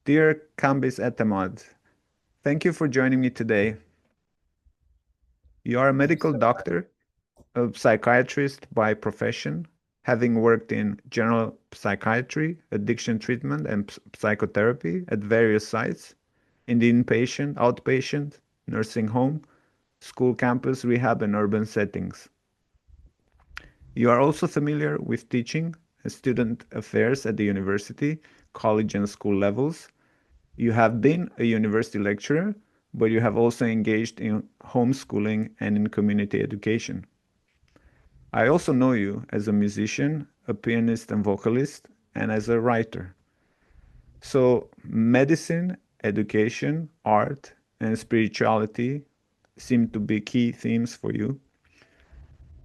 Dear Kambeze Etemad, thank you for joining me today. You are a medical doctor, a psychiatrist by profession, having worked in general psychiatry, addiction treatment, and psychotherapy at various sites in the inpatient, outpatient, nursing home, school campus, rehab, and urban settings. You are also familiar with teaching and student affairs at the university, college, and school levels. You have been a university lecturer, but you have also engaged in homeschooling and in community education. I also know you as a musician, a pianist and vocalist, and as a writer. So, medicine, education, art, and spirituality seem to be key themes for you.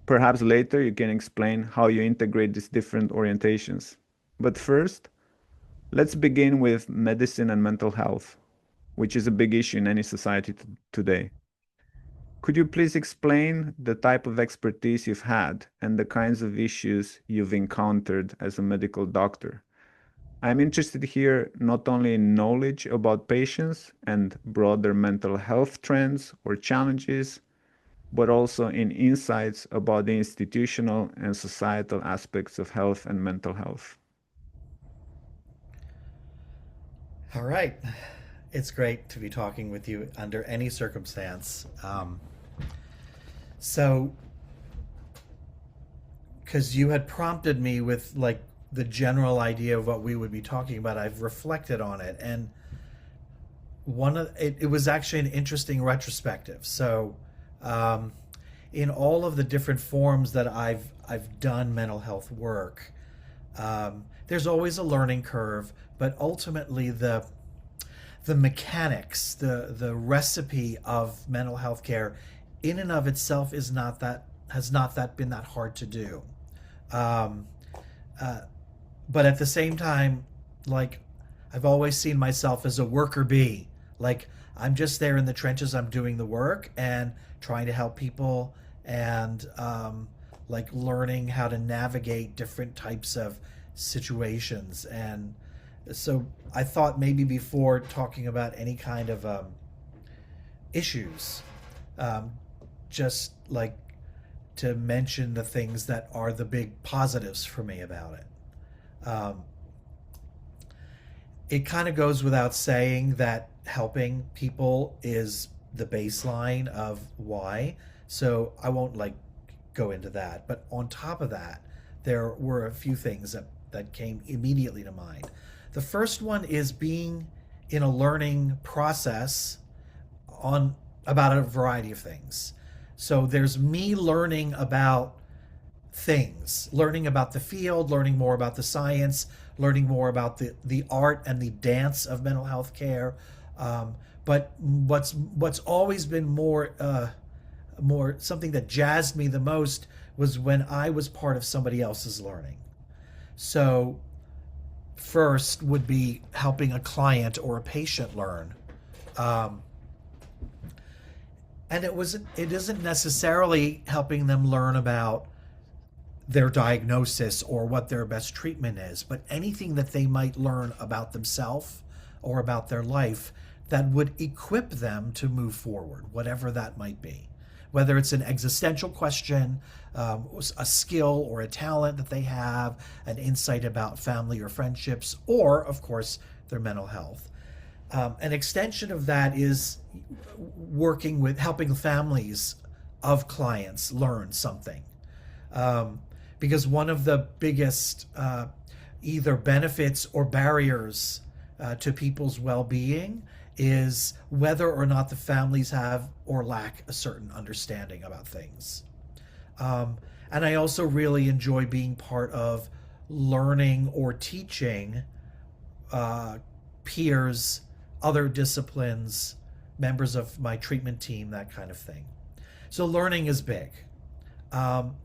Perhaps later you can explain how you integrate these different orientations. But first, let's begin with medicine and mental health, which is a big issue in any society today. Could you please explain the type of expertise you've had and the kinds of issues you've encountered as a medical doctor? I'm interested here not only in knowledge about patients and broader mental health trends or challenges, but also in insights about the institutional and societal aspects of health and mental health. All right. It's great to be talking with you under any circumstance. So, because you had prompted me with like the general idea of what we would be talking about, I've reflected on it, and it was actually an interesting retrospective. So, um, in all of the different forms that I've done mental health work, there's always a learning curve, but ultimately the mechanics, the recipe of mental health care, in and of itself is not that has not that been that hard to do. Um, uh, but at the same time, like I've always seen myself as a worker bee. Like I'm just there in the trenches. I'm doing the work and trying to help people and like learning how to navigate different types of situations. And so I thought maybe before talking about any kind of issues, um, just like to mention the things that are the big positives for me about it. It kind of goes without saying that helping people is the baseline of why. So I won't like go into that. But on top of that, there were a few things that came immediately to mind. The first one is being in a learning process on about a variety of things. So there's me learning about things, learning about the field, learning more about the science, learning more about the art and the dance of mental health care. But what's always been more something that jazzed me the most was when I was part of somebody else's learning. So first would be helping a client or a patient learn. Um, and it isn't necessarily helping them learn about their diagnosis or what their best treatment is, but anything that they might learn about themselves or about their life that would equip them to move forward, whatever that might be. Whether it's an existential question, a skill or a talent that they have, an insight about family or friendships, or, of course, their mental health. An extension of that is working with helping families of clients learn something. Um, because one of the biggest either benefits or barriers to people's well-being is whether or not the families have or lack a certain understanding about things. Um, And I also really enjoy being part of learning or teaching uh, peers, other disciplines, members of my treatment team, that kind of thing. So learning is big. Um,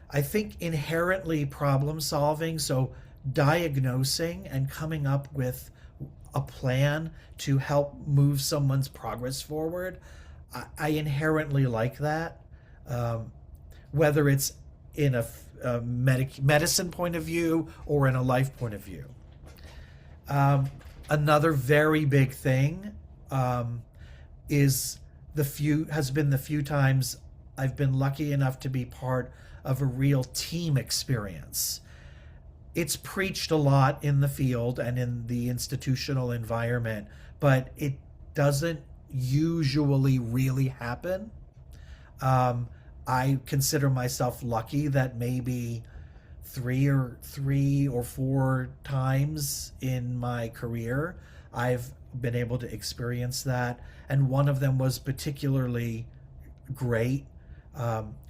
I think inherently problem solving, so diagnosing and coming up with a plan to help move someone's progress forward, I inherently like that. Um, Whether it's in a medicine point of view or in a life point of view. Um, Another very big thing um, is the few times I've been lucky enough to be part of a real team experience. It's preached a lot in the field and in the institutional environment, but it doesn't usually really happen. Um, I consider myself lucky that maybe three or four times in my career I've been able to experience that, and one of them was particularly great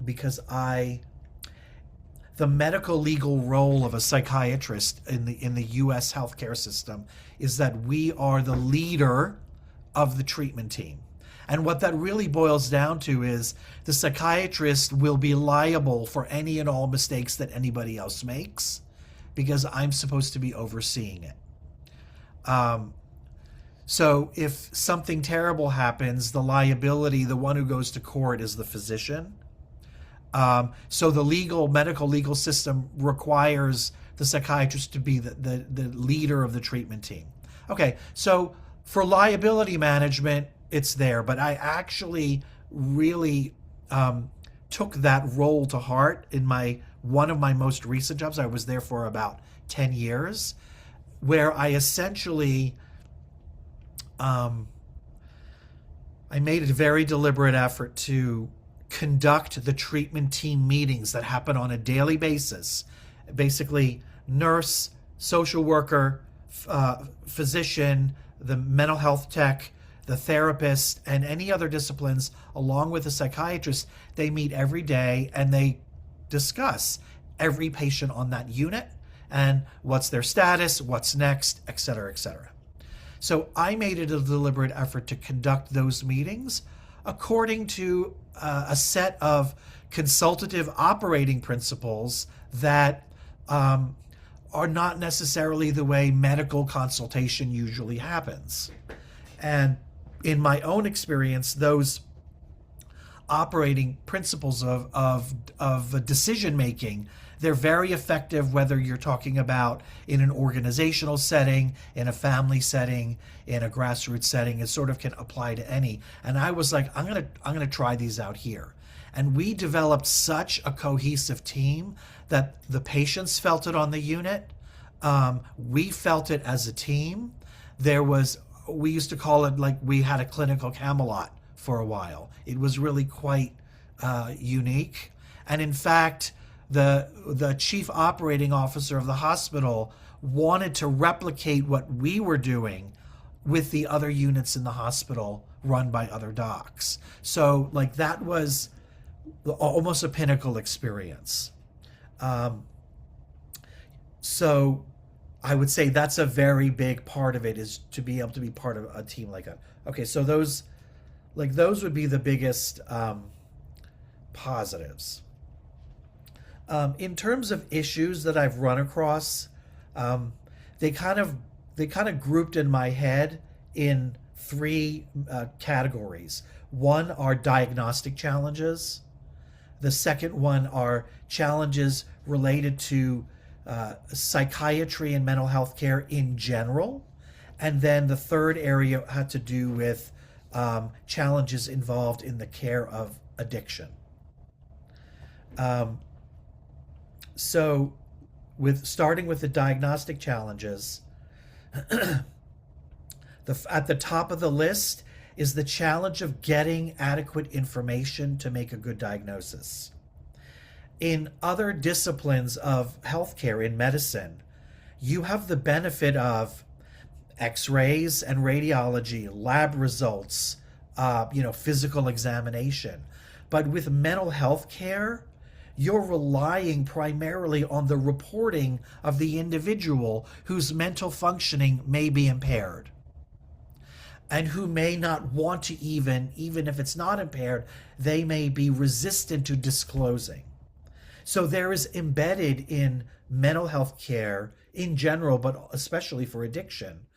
because I the medical legal role of a psychiatrist in the US healthcare system is that we are the leader of the treatment team. And what that really boils down to is the psychiatrist will be liable for any and all mistakes that anybody else makes because I'm supposed to be overseeing it. Um, so if something terrible happens, the liability, the one who goes to court is the physician. So the medical legal system requires the psychiatrist to be the leader of the treatment team. Okay, so for liability management, it's there, but I actually really took that role to heart in one of my most recent jobs. I was there for about 10 years, where I essentially I made a very deliberate effort to conduct the treatment team meetings that happen on a daily basis. Basically, nurse, social worker, physician, the mental health tech, the therapist, and any other disciplines, along with the psychiatrist, they meet every day and they discuss every patient on that unit and what's their status, what's next, et cetera, et cetera. So I made it a deliberate effort to conduct those meetings according to a set of consultative operating principles that are not necessarily the way medical consultation usually happens. And in my own experience, those operating principles of decision making, they're very effective whether you're talking about in an organizational setting, in a family setting, in a grassroots setting. It sort of can apply to any. And I was like, I'm gonna try these out here. And we developed such a cohesive team that the patients felt it on the unit. We felt it as a team. We used to call it like we had a clinical Camelot for a while. It was really quite unique. And in fact, the chief operating officer of the hospital wanted to replicate what we were doing with the other units in the hospital run by other docs. So like that was almost a pinnacle experience. So I would say that's a very big part of it, is to be able to be part of a team like that. Okay, so those would be the biggest positives. In terms of issues that I've run across, they kind of grouped in my head in three categories. One are diagnostic challenges. The second one are challenges related to psychiatry and mental health care in general. And then the third area had to do with challenges involved in the care of addiction. So, starting with the diagnostic challenges, at the top of the list is the challenge of getting adequate information to make a good diagnosis. In other disciplines of healthcare, in medicine, you have the benefit of x-rays and radiology, lab results, physical examination. But with mental health care, you're relying primarily on the reporting of the individual whose mental functioning may be impaired and who may not want to, even if it's not impaired, they may be resistant to disclosing. So there is embedded in mental health care in general, but especially for addiction,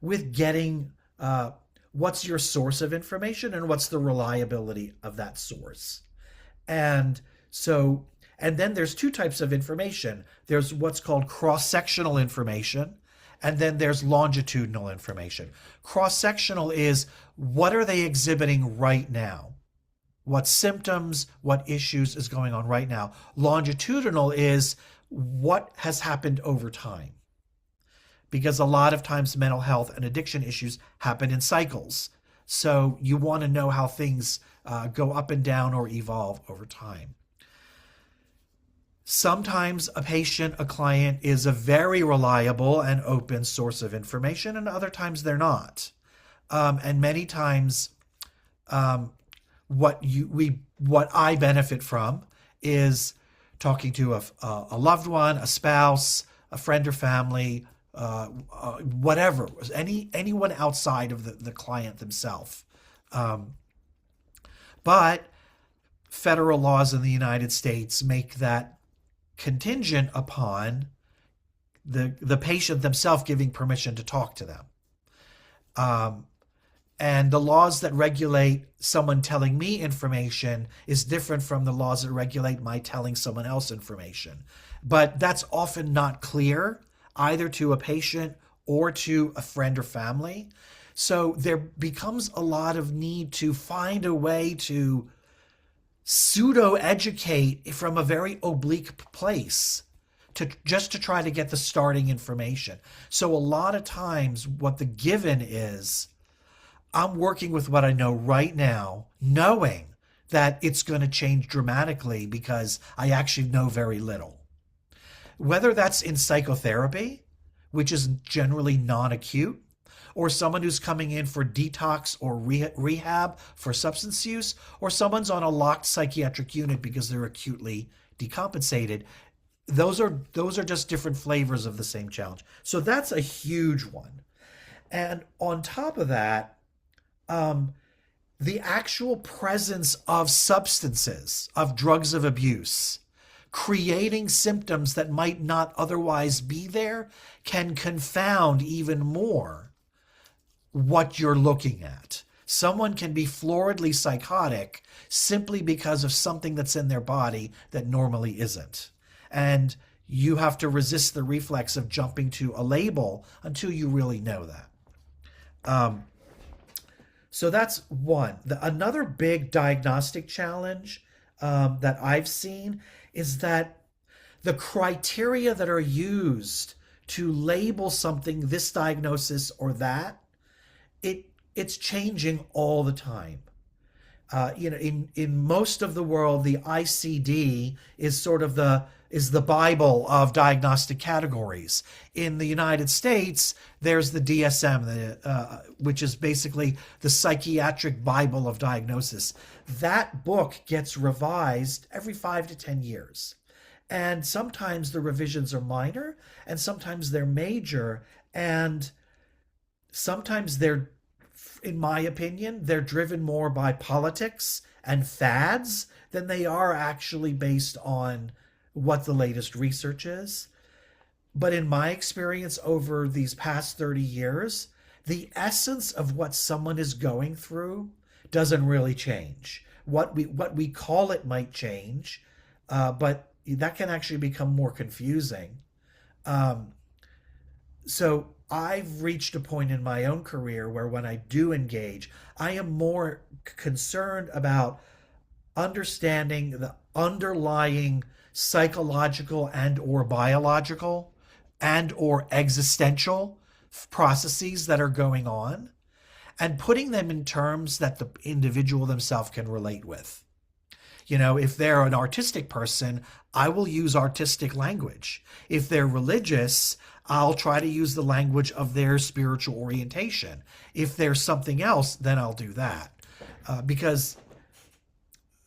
with getting what's your source of information and what's the reliability of that source. And so, and then there's two types of information. There's what's called cross-sectional information, and then there's longitudinal information. Cross-sectional is, what are they exhibiting right now? What symptoms, what issues is going on right now? Longitudinal is, what has happened over time? Because a lot of times mental health and addiction issues happen in cycles. So you want to know how things go up and down or evolve over time. Sometimes a patient, a client, is a very reliable and open source of information, and other times they're not. And many times, what I benefit from is talking to a loved one, a spouse, a friend or family, whatever, anyone outside of the client themselves. But federal laws in the United States make that contingent upon the patient themselves giving permission to talk to them. And the laws that regulate someone telling me information is different from the laws that regulate my telling someone else information. But that's often not clear either to a patient or to a friend or family. So there becomes a lot of need to find a way to pseudo-educate from a very oblique place to try to get the starting information. So a lot of times what the given is, I'm working with what I know right now, knowing that it's going to change dramatically because I actually know very little. Whether that's in psychotherapy, which is generally non-acute, or someone who's coming in for detox or rehab for substance use, or someone's on a locked psychiatric unit because they're acutely decompensated. Those are just different flavors of the same challenge. So that's a huge one. And on top of that, the actual presence of substances, of drugs of abuse, creating symptoms that might not otherwise be there, can confound even more what you're looking at. Someone can be floridly psychotic simply because of something that's in their body that normally isn't. And you have to resist the reflex of jumping to a label until you really know that. So that's one. Another big diagnostic challenge that I've seen is that the criteria that are used to label something, this diagnosis or that, it's changing all the time. In most of the world, the ICD is sort of the Bible of diagnostic categories. In the United States, there's the DSM, which is basically the psychiatric Bible of diagnosis. That book gets revised every 5 to 10 years. And sometimes the revisions are minor, and sometimes they're major, and sometimes they're, in my opinion, they're driven more by politics and fads than they are actually based on what the latest research is. But in my experience over these past 30 years, the essence of what someone is going through doesn't really change. What we call it might change, but that can actually become more confusing. So I've reached a point in my own career where when I do engage, I am more concerned about understanding the underlying psychological and or biological and or existential processes that are going on and putting them in terms that the individual themselves can relate with. If they're an artistic person, I will use artistic language. If they're religious, I'll try to use the language of their spiritual orientation. If there's something else, then I'll do that. Because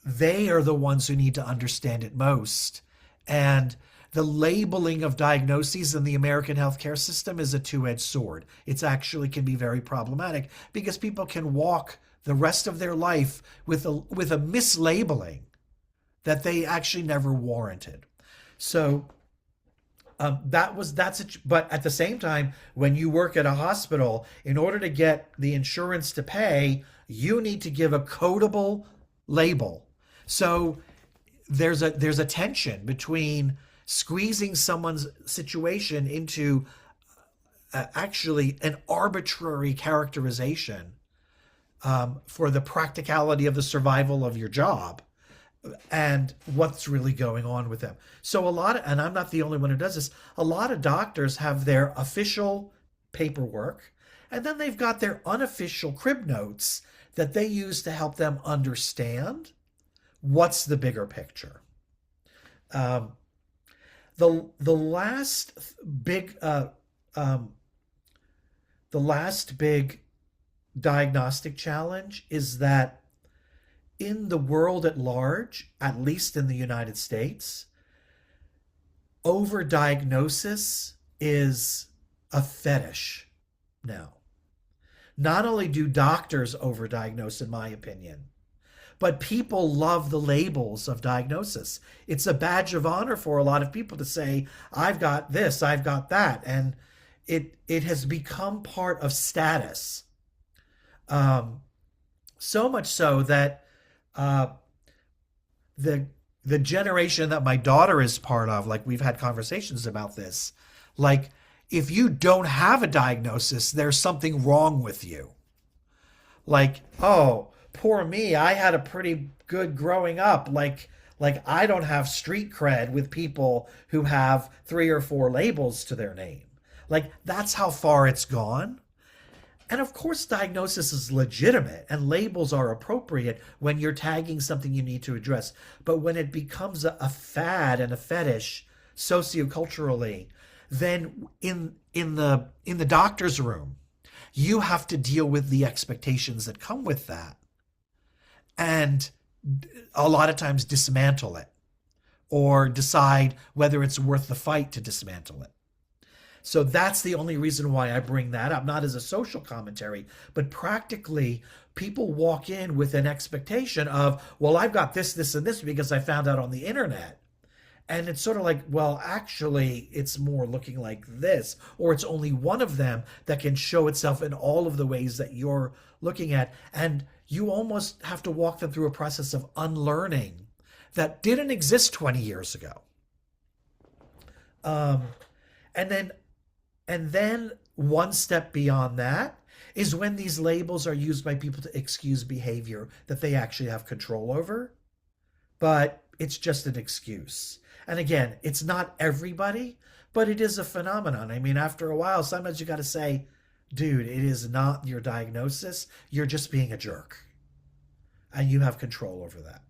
they are the ones who need to understand it most. And the labeling of diagnoses in the American healthcare system is a two-edged sword. It's actually can be very problematic because people can walk the rest of their life with a mislabeling that they actually never warranted. So but at the same time, when you work at a hospital, in order to get the insurance to pay, you need to give a codable label. So there's a tension between squeezing someone's situation into actually an arbitrary characterization for the practicality of the survival of your job and what's really going on with them. So and I'm not the only one who does this, a lot of doctors have their official paperwork, and then they've got their unofficial crib notes that they use to help them understand what's the bigger picture. The last big diagnostic challenge is that in the world at large, at least in the United States, overdiagnosis is a fetish now. Not only do doctors overdiagnose, in my opinion, but people love the labels of diagnosis. It's a badge of honor for a lot of people to say, I've got this, I've got that. And it has become part of status. So much so that the generation that my daughter is part of, like we've had conversations about this, like if you don't have a diagnosis, there's something wrong with you. Like, oh, poor me, I had a pretty good growing up. Like I don't have street cred with people who have 3 or 4 labels to their name. Like that's how far it's gone. And of course, diagnosis is legitimate and labels are appropriate when you're tagging something you need to address. But when it becomes a fad and a fetish socioculturally, then in the doctor's room, you have to deal with the expectations that come with that. And a lot of times dismantle it or decide whether it's worth the fight to dismantle it. So that's the only reason why I bring that up, not as a social commentary, but practically people walk in with an expectation of, well, I've got this, this, and this because I found out on the internet. And it's sort of like, well, actually, it's more looking like this, or it's only one of them that can show itself in all of the ways that you're looking at. And you almost have to walk them through a process of unlearning that didn't exist 20 years ago. And then one step beyond that is when these labels are used by people to excuse behavior that they actually have control over, but it's just an excuse. And again, it's not everybody, but it is a phenomenon. I mean, after a while, sometimes you got to say, dude, it is not your diagnosis. You're just being a jerk. And you have control over that.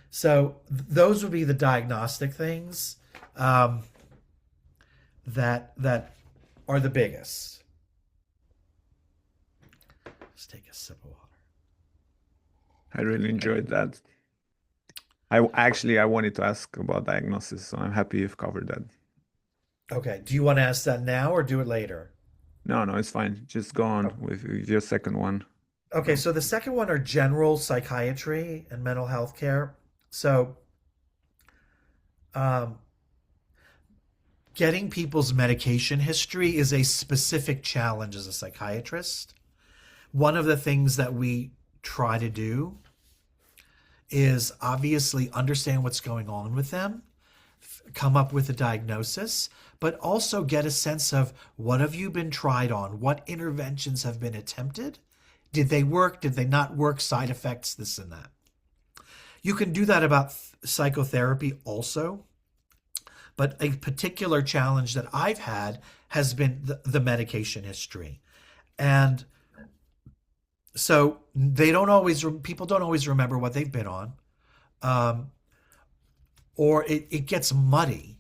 So those would be the diagnostic things that are the biggest. Let's take a sip of water. I really enjoyed that. I wanted to ask about diagnosis, so I'm happy you've covered that. Okay. Do you want to ask that now or do it later? No, it's fine. Just go on with your second one. Okay. So the second one are general psychiatry and mental health care. So, getting people's medication history is a specific challenge as a psychiatrist. One of the things that we try to do is obviously understand what's going on with them, come up with a diagnosis, but also get a sense of what have you been tried on? What interventions have been attempted? Did they work? Did they not work? Side effects, this and that. You can do that about psychotherapy also. But a particular challenge that I've had has been the medication history. And so people don't always remember what they've been on. Or it gets muddy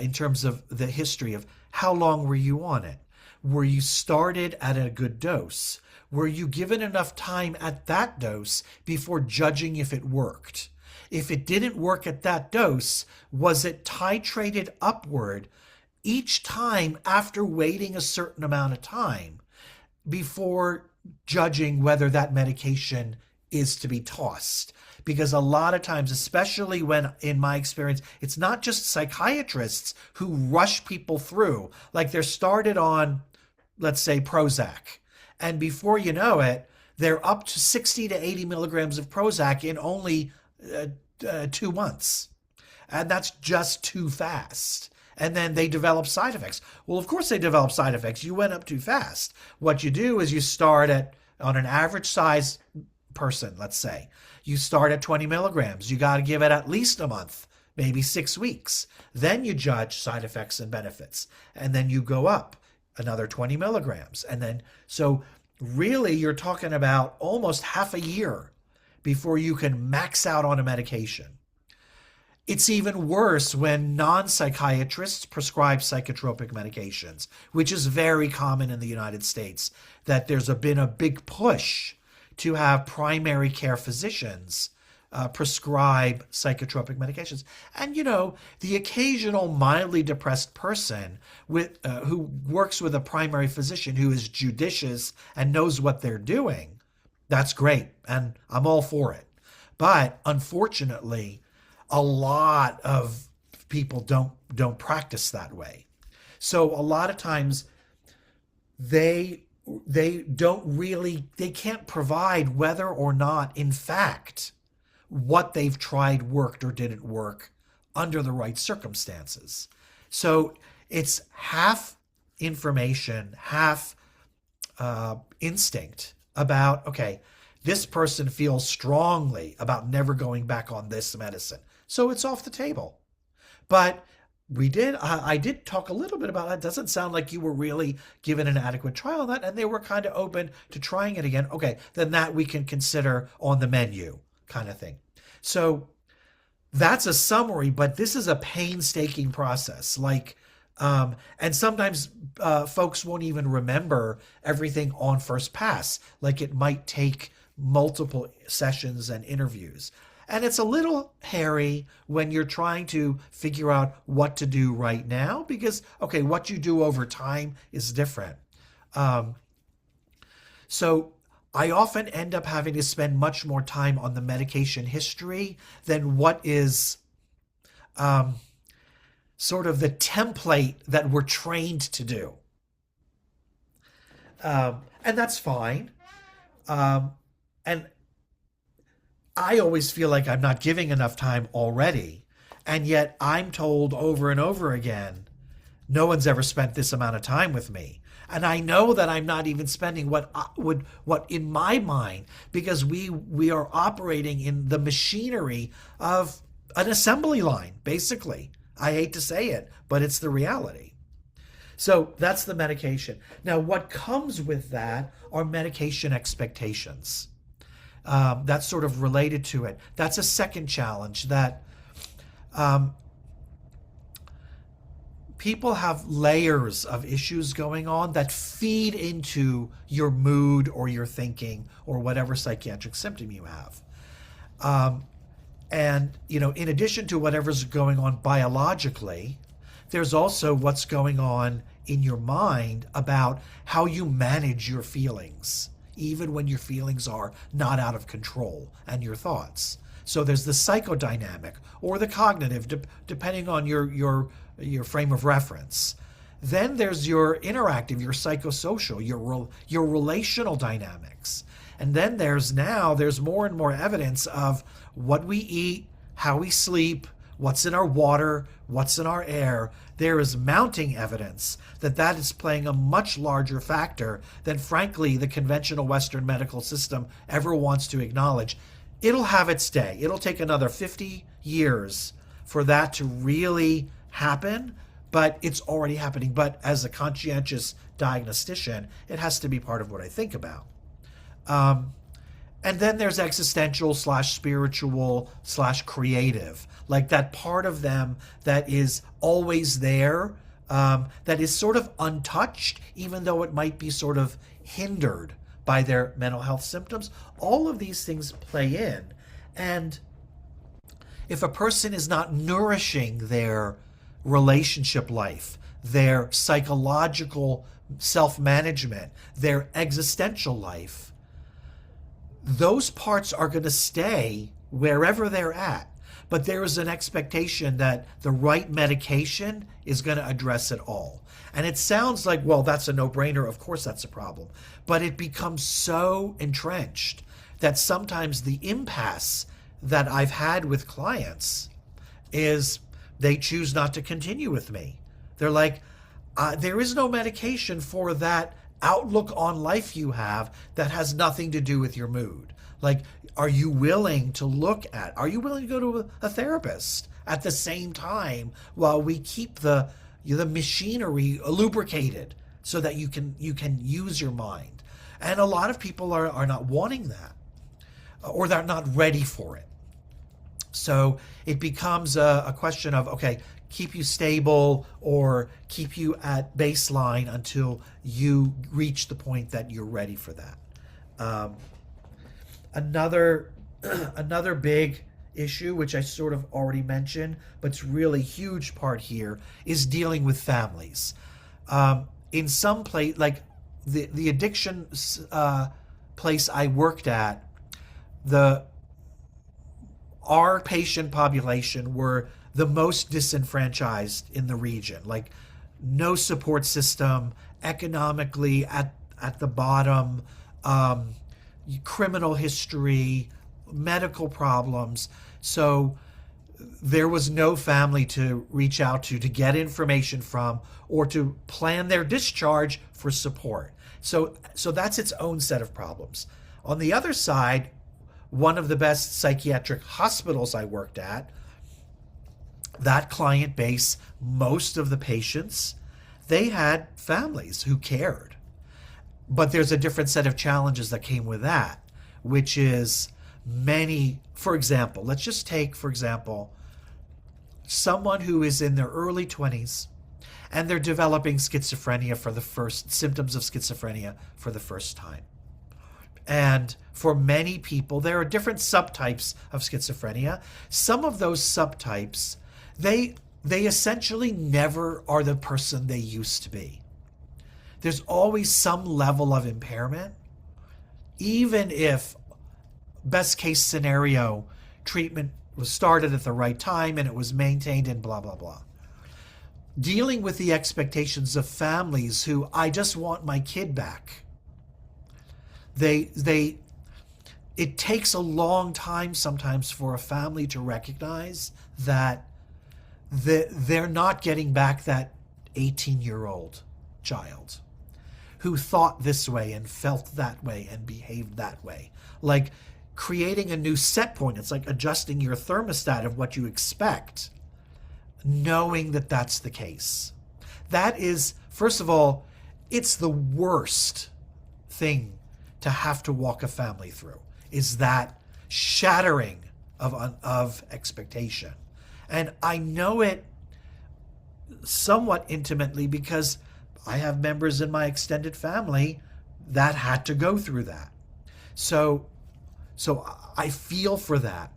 in terms of the history of how long were you on it. Were you started at a good dose? Were you given enough time at that dose before judging if it worked? If it didn't work at that dose, was it titrated upward each time after waiting a certain amount of time before judging whether that medication is to be tossed? Because a lot of times, especially when, in my experience, it's not just psychiatrists who rush people through. Like they're started on, let's say, Prozac. And before you know it, they're up to 60 to 80 milligrams of Prozac in only 2 months. And that's just too fast. And then they develop side effects. Well, of course they develop side effects. You went up too fast. What you do is you start on an average size person, let's say, you start at 20 milligrams. You got to give it at least a month, maybe 6 weeks. Then you judge side effects and benefits. And then you go up another 20 milligrams. And then, so really you're talking about almost half a year before you can max out on a medication. It's even worse when non-psychiatrists prescribe psychotropic medications, which is very common in the United States, that there's been a big push to have primary care physicians prescribe psychotropic medications. And, the occasional mildly depressed person who works with a primary physician who is judicious and knows what they're doing, that's great. And I'm all for it. But unfortunately, a lot of people don't practice that way. So a lot of times they can't provide whether or not, in fact, what they've tried worked or didn't work under the right circumstances. So it's half information, half instinct about, okay, this person feels strongly about never going back on this medicine, so it's off the table. But I did talk a little bit about that. It doesn't sound like you were really given an adequate trial on that, and they were kind of open to trying it again. Okay, then that we can consider on the menu, kind of thing. So that's a summary, but this is a painstaking process. And sometimes folks won't even remember everything on first pass. Like it might take multiple sessions and interviews. And it's a little hairy when you're trying to figure out what to do right now because, okay, what you do over time is different. So I often end up having to spend much more time on the medication history than what is sort of the template that we're trained to do. And that's fine. And I always feel like I'm not giving enough time already. And yet I'm told over and over again, no one's ever spent this amount of time with me. And I know that I'm not even spending what in my mind, because we are operating in the machinery of an assembly line, basically. I hate to say it, but it's the reality. So that's the medication. Now, what comes with that are medication expectations. That's sort of related to it. That's a second challenge that people have layers of issues going on that feed into your mood or your thinking or whatever psychiatric symptom you have. And, in addition to whatever's going on biologically, there's also what's going on in your mind about how you manage your feelings, even when your feelings are not out of control, and your thoughts. So there's the psychodynamic or the cognitive, depending on your frame of reference. Then there's your interactive, your psychosocial, your relational dynamics. And then there's more and more evidence of what we eat, how we sleep, what's in our water, what's in our air. There is mounting evidence that is playing a much larger factor than, frankly, the conventional Western medical system ever wants to acknowledge. It'll have its day. It'll take another 50 years for that to really happen, but it's already happening. But as a conscientious diagnostician, it has to be part of what I think about. And then there's existential / spiritual / creative, like that part of them that is always there, that is sort of untouched, even though it might be sort of hindered by their mental health symptoms. All of these things play in. And if a person is not nourishing their relationship life, their psychological self management, their existential life, those parts are going to stay wherever they're at. But there is an expectation that the right medication is going to address it all. And it sounds like, well, that's a no brainer. Of course, that's a problem. But it becomes so entrenched that sometimes the impasse that I've had with clients is they choose not to continue with me. They're like, there is no medication for that outlook on life you have that has nothing to do with your mood. Like, are you willing to go to a therapist at the same time while we keep the machinery lubricated so that you can use your mind? And a lot of people are not wanting that, or they're not ready for it. So it becomes a question of, okay, keep you stable or keep you at baseline until you reach the point that you're ready for that. Another big issue, which I sort of already mentioned, but it's really a huge part here, is dealing with families. In some place, like the addiction place I worked at, our patient population were the most disenfranchised in the region. Like, no support system, economically at the bottom, criminal history, medical problems. So there was no family to reach out to get information from, or to plan their discharge for support. So that's its own set of problems. On the other side, one of the best psychiatric hospitals I worked at, that client base, most of the patients, they had families who cared. But there's a different set of challenges that came with that, which is for example, let's just take, for example, someone who is in their early 20s and they're developing schizophrenia symptoms of schizophrenia for the first time. And for many people, there are different subtypes of schizophrenia. Some of those subtypes, they essentially never are the person they used to be. There's always some level of impairment, even if best case scenario treatment was started at the right time and it was maintained and blah, blah, blah. Dealing with the expectations of families who, I just want my kid back. It takes a long time sometimes for a family to recognize that they're not getting back that 18-year-old child who thought this way and felt that way and behaved that way. Like creating a new set point. It's like adjusting your thermostat of what you expect, knowing that that's the case. That is, first of all, it's the worst thing to have to walk a family through, is that shattering of expectation. And I know it somewhat intimately because I have members in my extended family that had to go through that. So I feel for that.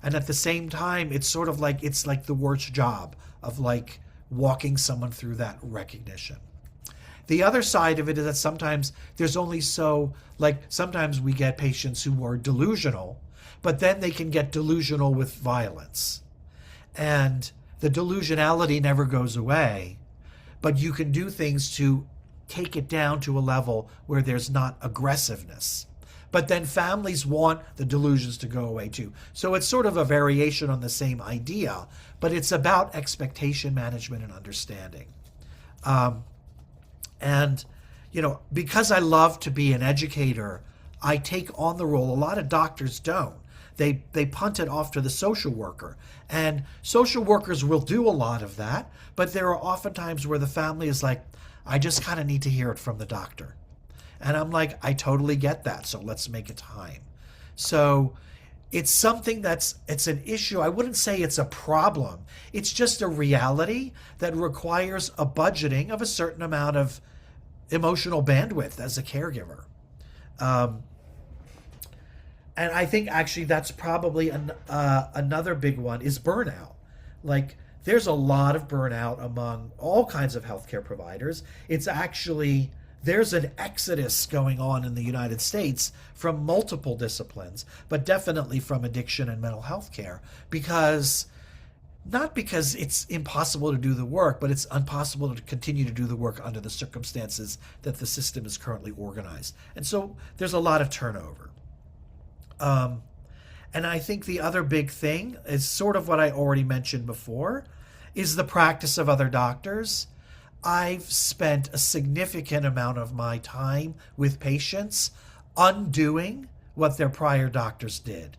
And at the same time, it's sort of like, it's like the worst job of like walking someone through that recognition. The other side of it is that sometimes there's only sometimes we get patients who are delusional, but then they can get delusional with violence. And the delusionality never goes away, but you can do things to take it down to a level where there's not aggressiveness. But then families want the delusions to go away too. So it's sort of a variation on the same idea, but it's about expectation management and understanding. And, because I love to be an educator, I take on the role. A lot of doctors don't. They punt it off to the social worker. And social workers will do a lot of that, but there are often times where the family is like, I just kind of need to hear it from the doctor. And I'm like, I totally get that, so let's make a time. So it's something it's an issue. I wouldn't say it's a problem. It's just a reality that requires a budgeting of a certain amount of emotional bandwidth as a caregiver. Um, and I think actually that's probably another big one is burnout. Like there's a lot of burnout among all kinds of healthcare providers. It's actually there's an exodus going on in the United States from multiple disciplines, but definitely from addiction and mental health care because not because it's impossible to do the work, but it's impossible to continue to do the work under the circumstances that the system is currently organized. And so there's a lot of turnover. Um, and I think the other big thing is sort of what I already mentioned before is the practice of other doctors. I've spent a significant amount of my time with patients undoing what their prior doctors did,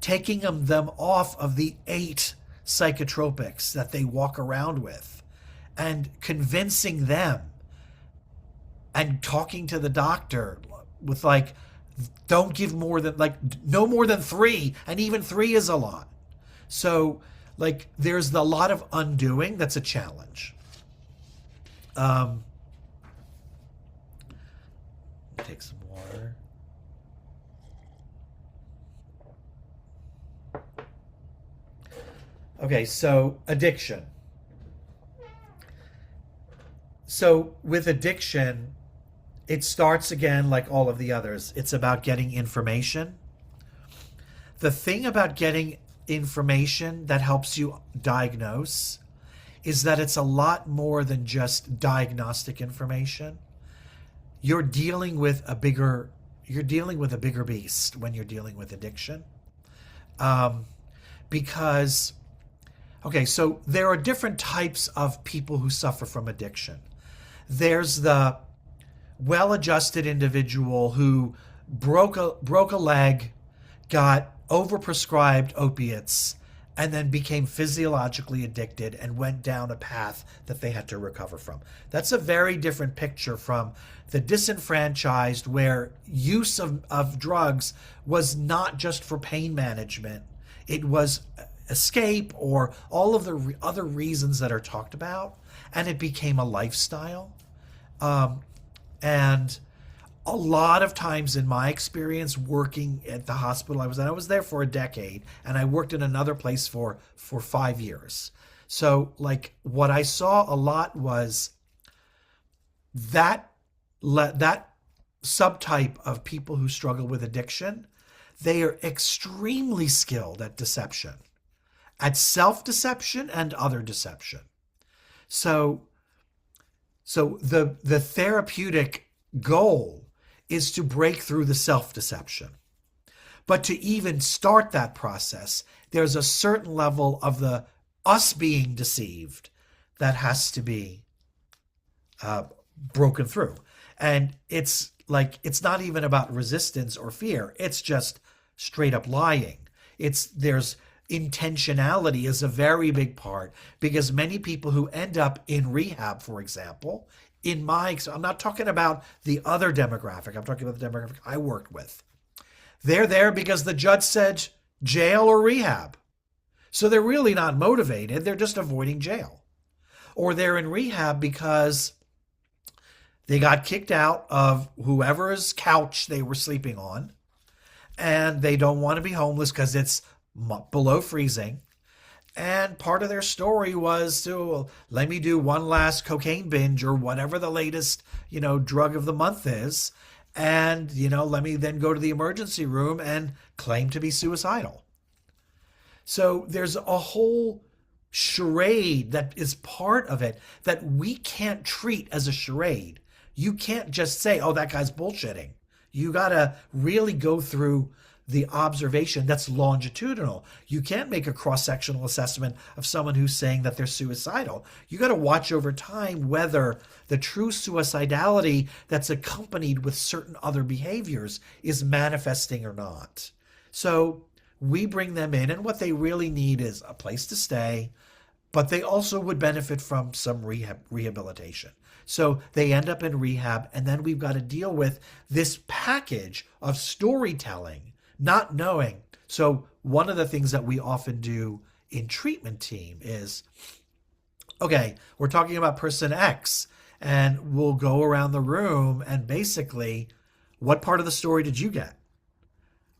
taking them off of the 8 psychotropics that they walk around with and convincing them and talking to the doctor with like, don't give more than like no more than 3, and even 3 is a lot. So like there's a lot of undoing that's a challenge. um take some water. Okay, so addiction. So with addiction, it starts again like all of the others. It's about getting information. The thing about getting information that helps you diagnose is that it's a lot more than just diagnostic information. You're dealing with a bigger beast when you're dealing with addiction. Um, because okay, so there are different types of people who suffer from addiction. There's the well-adjusted individual who broke a leg, got overprescribed opiates, and then became physiologically addicted and went down a path that they had to recover from. That's a very different picture from the disenfranchised, where use of drugs was not just for pain management, it was escape or all of the other reasons that are talked about, and it became a lifestyle. Um, and a lot of times in my experience working at the hospital I was there for a decade, and I worked in another place for 5 years. So like what I saw a lot was that that subtype of people who struggle with addiction, they are extremely skilled at deception, at self-deception and other deception. So the therapeutic goal is to break through the self-deception. But to even start that process, there's a certain level of the us being deceived that has to be broken through. And it's like, it's not even about resistance or fear. It's just straight up lying. There's intentionality is a very big part, because many people who end up in rehab, for example, I'm not talking about the other demographic, I'm talking about the demographic I worked with. They're there because the judge said jail or rehab. So they're really not motivated, they're just avoiding jail. Or they're in rehab because they got kicked out of whoever's couch they were sleeping on, and they don't want to be homeless because it's below freezing. And part of their story was to let me do one last cocaine binge or whatever the latest, drug of the month is. And, let me then go to the emergency room and claim to be suicidal. So there's a whole charade that is part of it that we can't treat as a charade. You can't just say, oh, that guy's bullshitting. You got to really go through the observation that's longitudinal. You can't make a cross-sectional assessment of someone who's saying that they're suicidal. You got to watch over time whether the true suicidality that's accompanied with certain other behaviors is manifesting or not. So we bring them in, and what they really need is a place to stay, but they also would benefit from some rehabilitation. So they end up in rehab, and then we've got to deal with this package of storytelling, not knowing. So one of the things that we often do in treatment team is, okay, we're talking about person X, and we'll go around the room and basically, what part of the story did you get?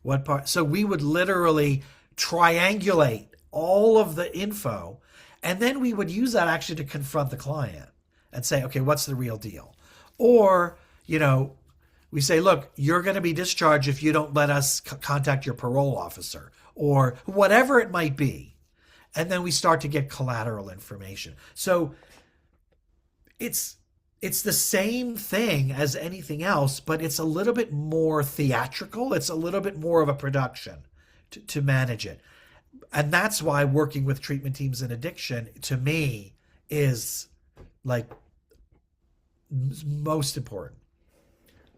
What part? So we would literally triangulate all of the info, and then we would use that actually to confront the client and say, okay, what's the real deal? Or, we say, look, you're going to be discharged if you don't let us contact your parole officer, or whatever it might be. And then we start to get collateral information. So it's the same thing as anything else, but it's a little bit more theatrical. It's a little bit more of a production to manage it. And that's why working with treatment teams in addiction, to me, is like most important.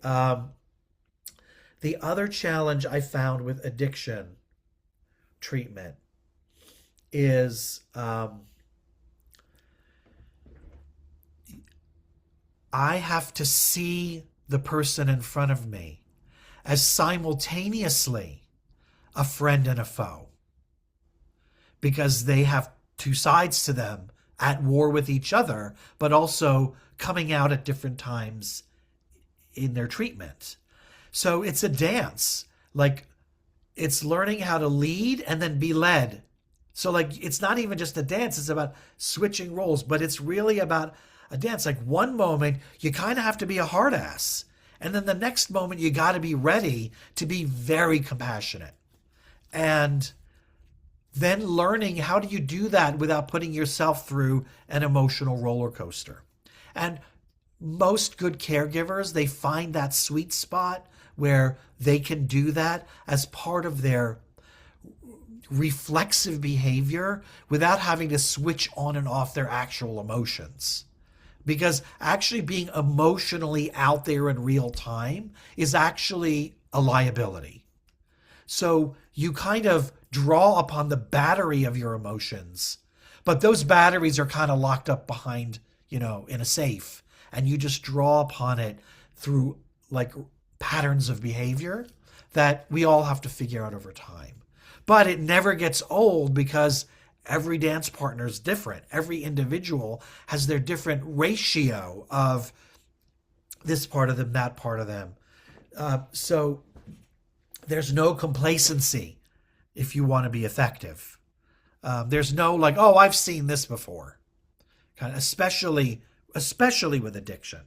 The other challenge I found with addiction treatment is I have to see the person in front of me as simultaneously a friend and a foe, because they have two sides to them, at war with each other, but also coming out at different times in their treatment. So it's a dance. Like, it's learning how to lead and then be led. So like, it's not even just a dance, it's about switching roles, but it's really about a dance. Like, one moment you kind of have to be a hard ass, and then the next moment you got to be ready to be very compassionate. And then learning, how do you do that without putting yourself through an emotional roller coaster? And most good caregivers, they find that sweet spot where they can do that as part of their reflexive behavior without having to switch on and off their actual emotions. Because actually being emotionally out there in real time is actually a liability. So you kind of draw upon the battery of your emotions, but those batteries are kind of locked up behind, in a safe, and you just draw upon it through like patterns of behavior that we all have to figure out over time. But it never gets old, because every dance partner is different. Every individual has their different ratio of this part of them, that part of them. So there's no complacency if you want to be effective. There's no like, oh, I've seen this before, kind of, especially with addiction.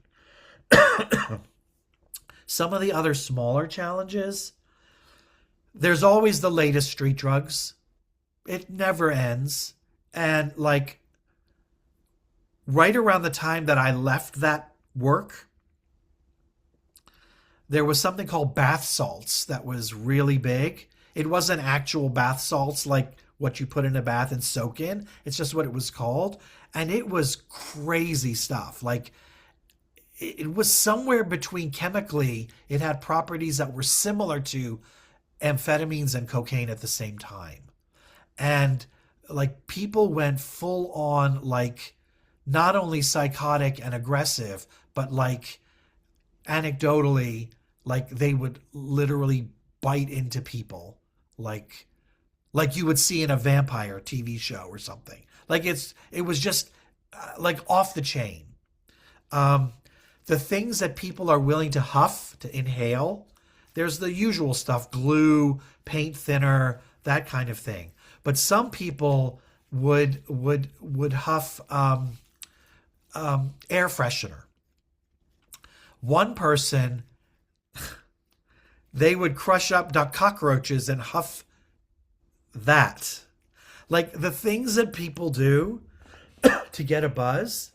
Some of the other smaller challenges, there's always the latest street drugs. It never ends. And like, right around the time that I left that work, there was something called bath salts that was really big. It wasn't actual bath salts like what you put in a bath and soak in. It's just what it was called. And it was crazy stuff. Like, it was somewhere between chemically, it had properties that were similar to amphetamines and cocaine at the same time. And like, people went full on, like, not only psychotic and aggressive, but like, anecdotally, like, they would literally bite into people, like you would see in a vampire TV show or something. Like, it was just like off the chain. The things that people are willing to huff, to inhale, there's the usual stuff: glue, paint thinner, that kind of thing. But some people would huff air freshener. One person, they would crush up cockroaches and huff that. Like, the things that people do to get a buzz,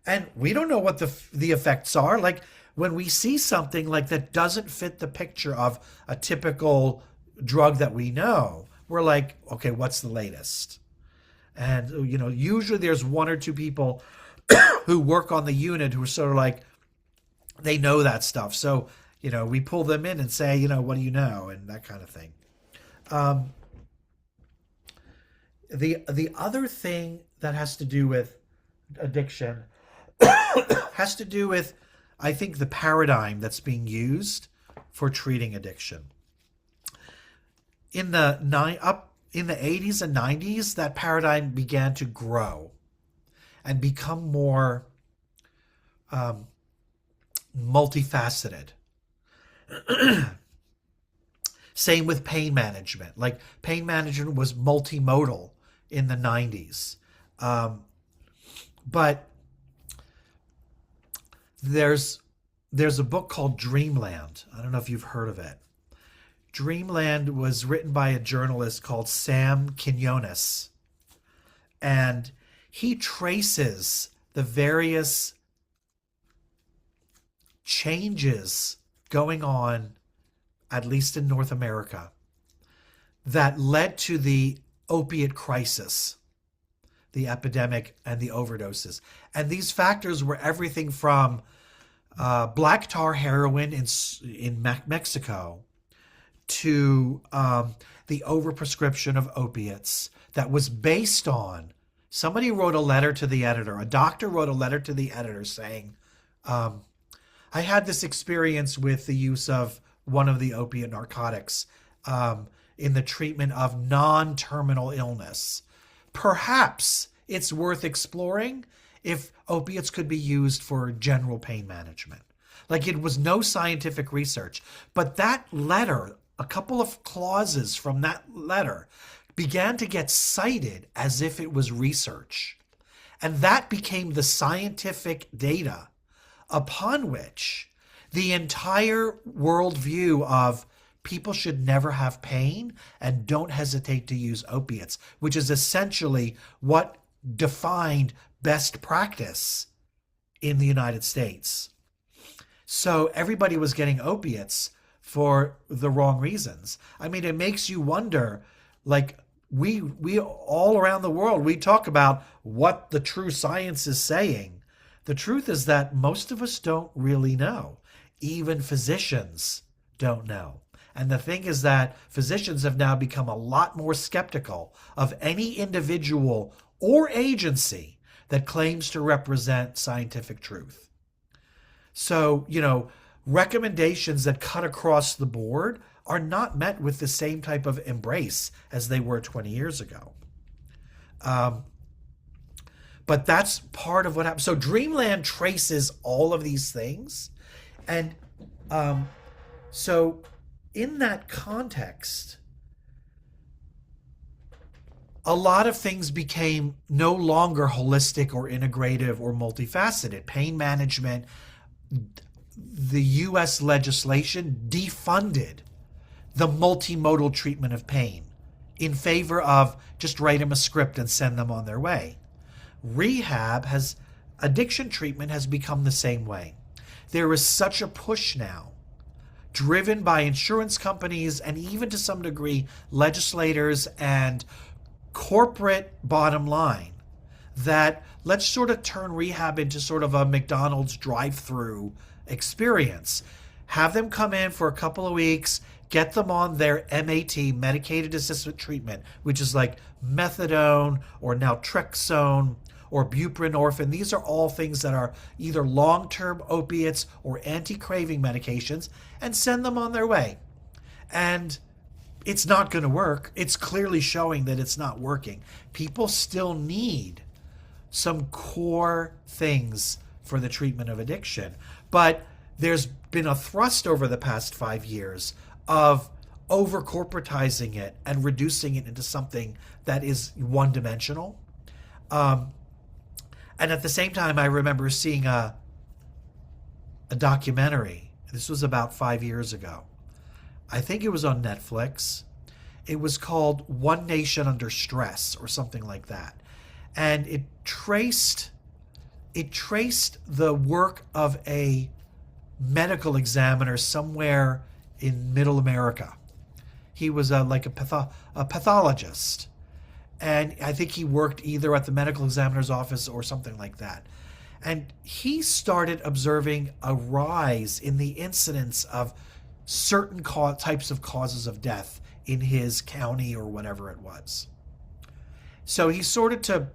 and we don't know what the effects are. Like, when we see something like that doesn't fit the picture of a typical drug that we know, we're like, okay, what's the latest? And usually there's one or two people who work on the unit who are sort of like, they know that stuff. So, we pull them in and say, what do you know? And that kind of thing. The other thing that has to do with addiction has to do with, I think, the paradigm that's being used for treating addiction. in the nine up in the 80s and 90s, that paradigm began to grow and become more um, multifaceted. Same with pain management. Like pain management was multimodal in the 90s. Um, but there's there's a book called Dreamland. I don't know if you've heard of it. Dreamland was written by a journalist called Sam Quinones, and he traces the various changes going on, at least in North America, that led to the opiate crisis, the epidemic, and the overdoses. And these factors were everything from black tar heroin in Mexico to the overprescription of opiates that was based on somebody wrote a letter to the editor, a doctor wrote a letter to the editor saying, um, I had this experience with the use of one of the opiate narcotics in the treatment of non-terminal illness. Perhaps it's worth exploring if opiates could be used for general pain management. Like it was no scientific research, but that letter, a couple of clauses from that letter began to get cited as if it was research. And that became the scientific data upon which the entire worldview of people should never have pain and don't hesitate to use opiates, which is essentially what defined best practice in the United States. So everybody was getting opiates for the wrong reasons. I mean, it makes you wonder, like we all around the world, we talk about what the true science is saying. The truth is that most of us don't really know. Even physicians don't know. And the thing is that physicians have now become a lot more skeptical of any individual or agency that claims to represent scientific truth. So, recommendations that cut across the board are not met with the same type of embrace as they were 20 years ago. But that's part of what happened. So Dreamland traces all of these things. And so in that context, a lot of things became no longer holistic or integrative or multifaceted. Pain management, the US legislation defunded the multimodal treatment of pain in favor of just write them a script and send them on their way. Addiction treatment has become the same way. There is such a push now, driven by insurance companies and even to some degree legislators and corporate bottom line, that let's sort of turn rehab into sort of a McDonald's drive-through experience. Have them come in for a couple of weeks, get them on their MAT, medicated assisted treatment, which is like methadone or naltrexone or buprenorphine. These are all things that are either long-term opiates or anti-craving medications, and send them on their way. And it's not going to work. It's clearly showing that it's not working. People still need some core things for the treatment of addiction. But there's been a thrust over the past 5 years of over corporatizing it and reducing it into something that is one dimensional. And at the same time, I remember seeing a documentary. This was about 5 years ago. I think it was on Netflix. It was called One Nation Under Stress or something like that. And it traced the work of a medical examiner somewhere in Middle America. He was a pathologist. And I think he worked either at the medical examiner's office or something like that. And he started observing a rise in the incidence of certain types of causes of death in his county or whatever it was. So he started to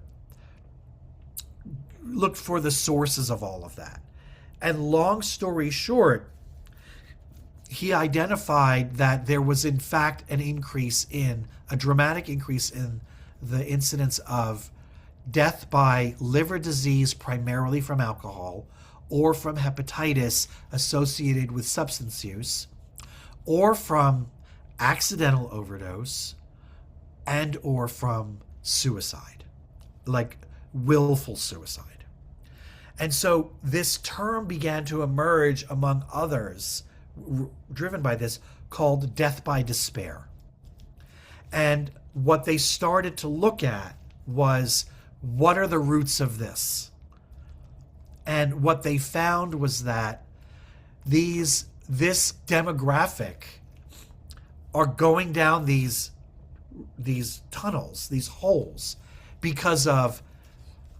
look for the sources of all of that. And long story short, he identified that there was in fact a dramatic increase in the incidence of death by liver disease, primarily from alcohol, or from hepatitis associated with substance use, or from accidental overdose, and or from suicide, like willful suicide. And so this term began to emerge among others, driven by this, called death by despair. And what they started to look at was, what are the roots of this? And what they found was that this demographic are going down these tunnels, these holes, because of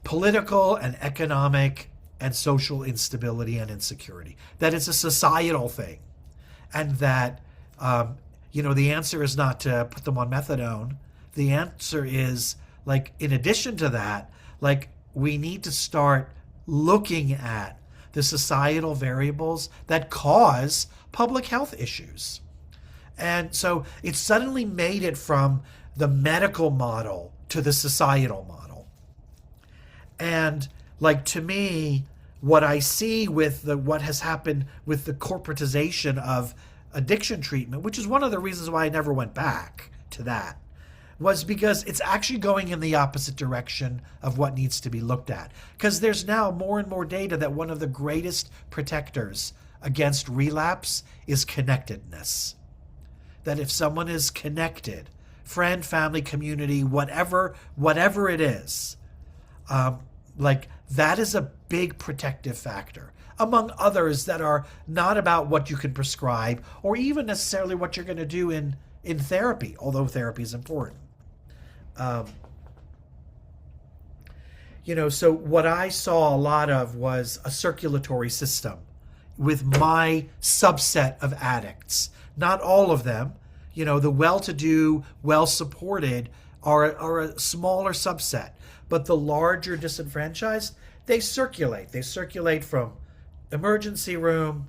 political and economic and social instability and insecurity. That it's a societal thing, and that the answer is not to put them on methadone. The answer is, like, in addition to that, like, we need to start looking at the societal variables that cause public health issues. And so it suddenly made it from the medical model to the societal model. And, like, to me, what I see with what has happened with the corporatization of addiction treatment, which is one of the reasons why I never went back to that, was because it's actually going in the opposite direction of what needs to be looked at. Because there's now more and more data that one of the greatest protectors against relapse is connectedness. That if someone is connected, friend, family, community, whatever it is, like, that is a big protective factor, among others that are not about what you can prescribe or even necessarily what you're going to do in therapy, although therapy is important. Um, so what I saw a lot of was a circulatory system with my subset of addicts. Not all of them. The well-to-do, well-supported are a smaller subset, but the larger disenfranchised, they circulate. They circulate from emergency room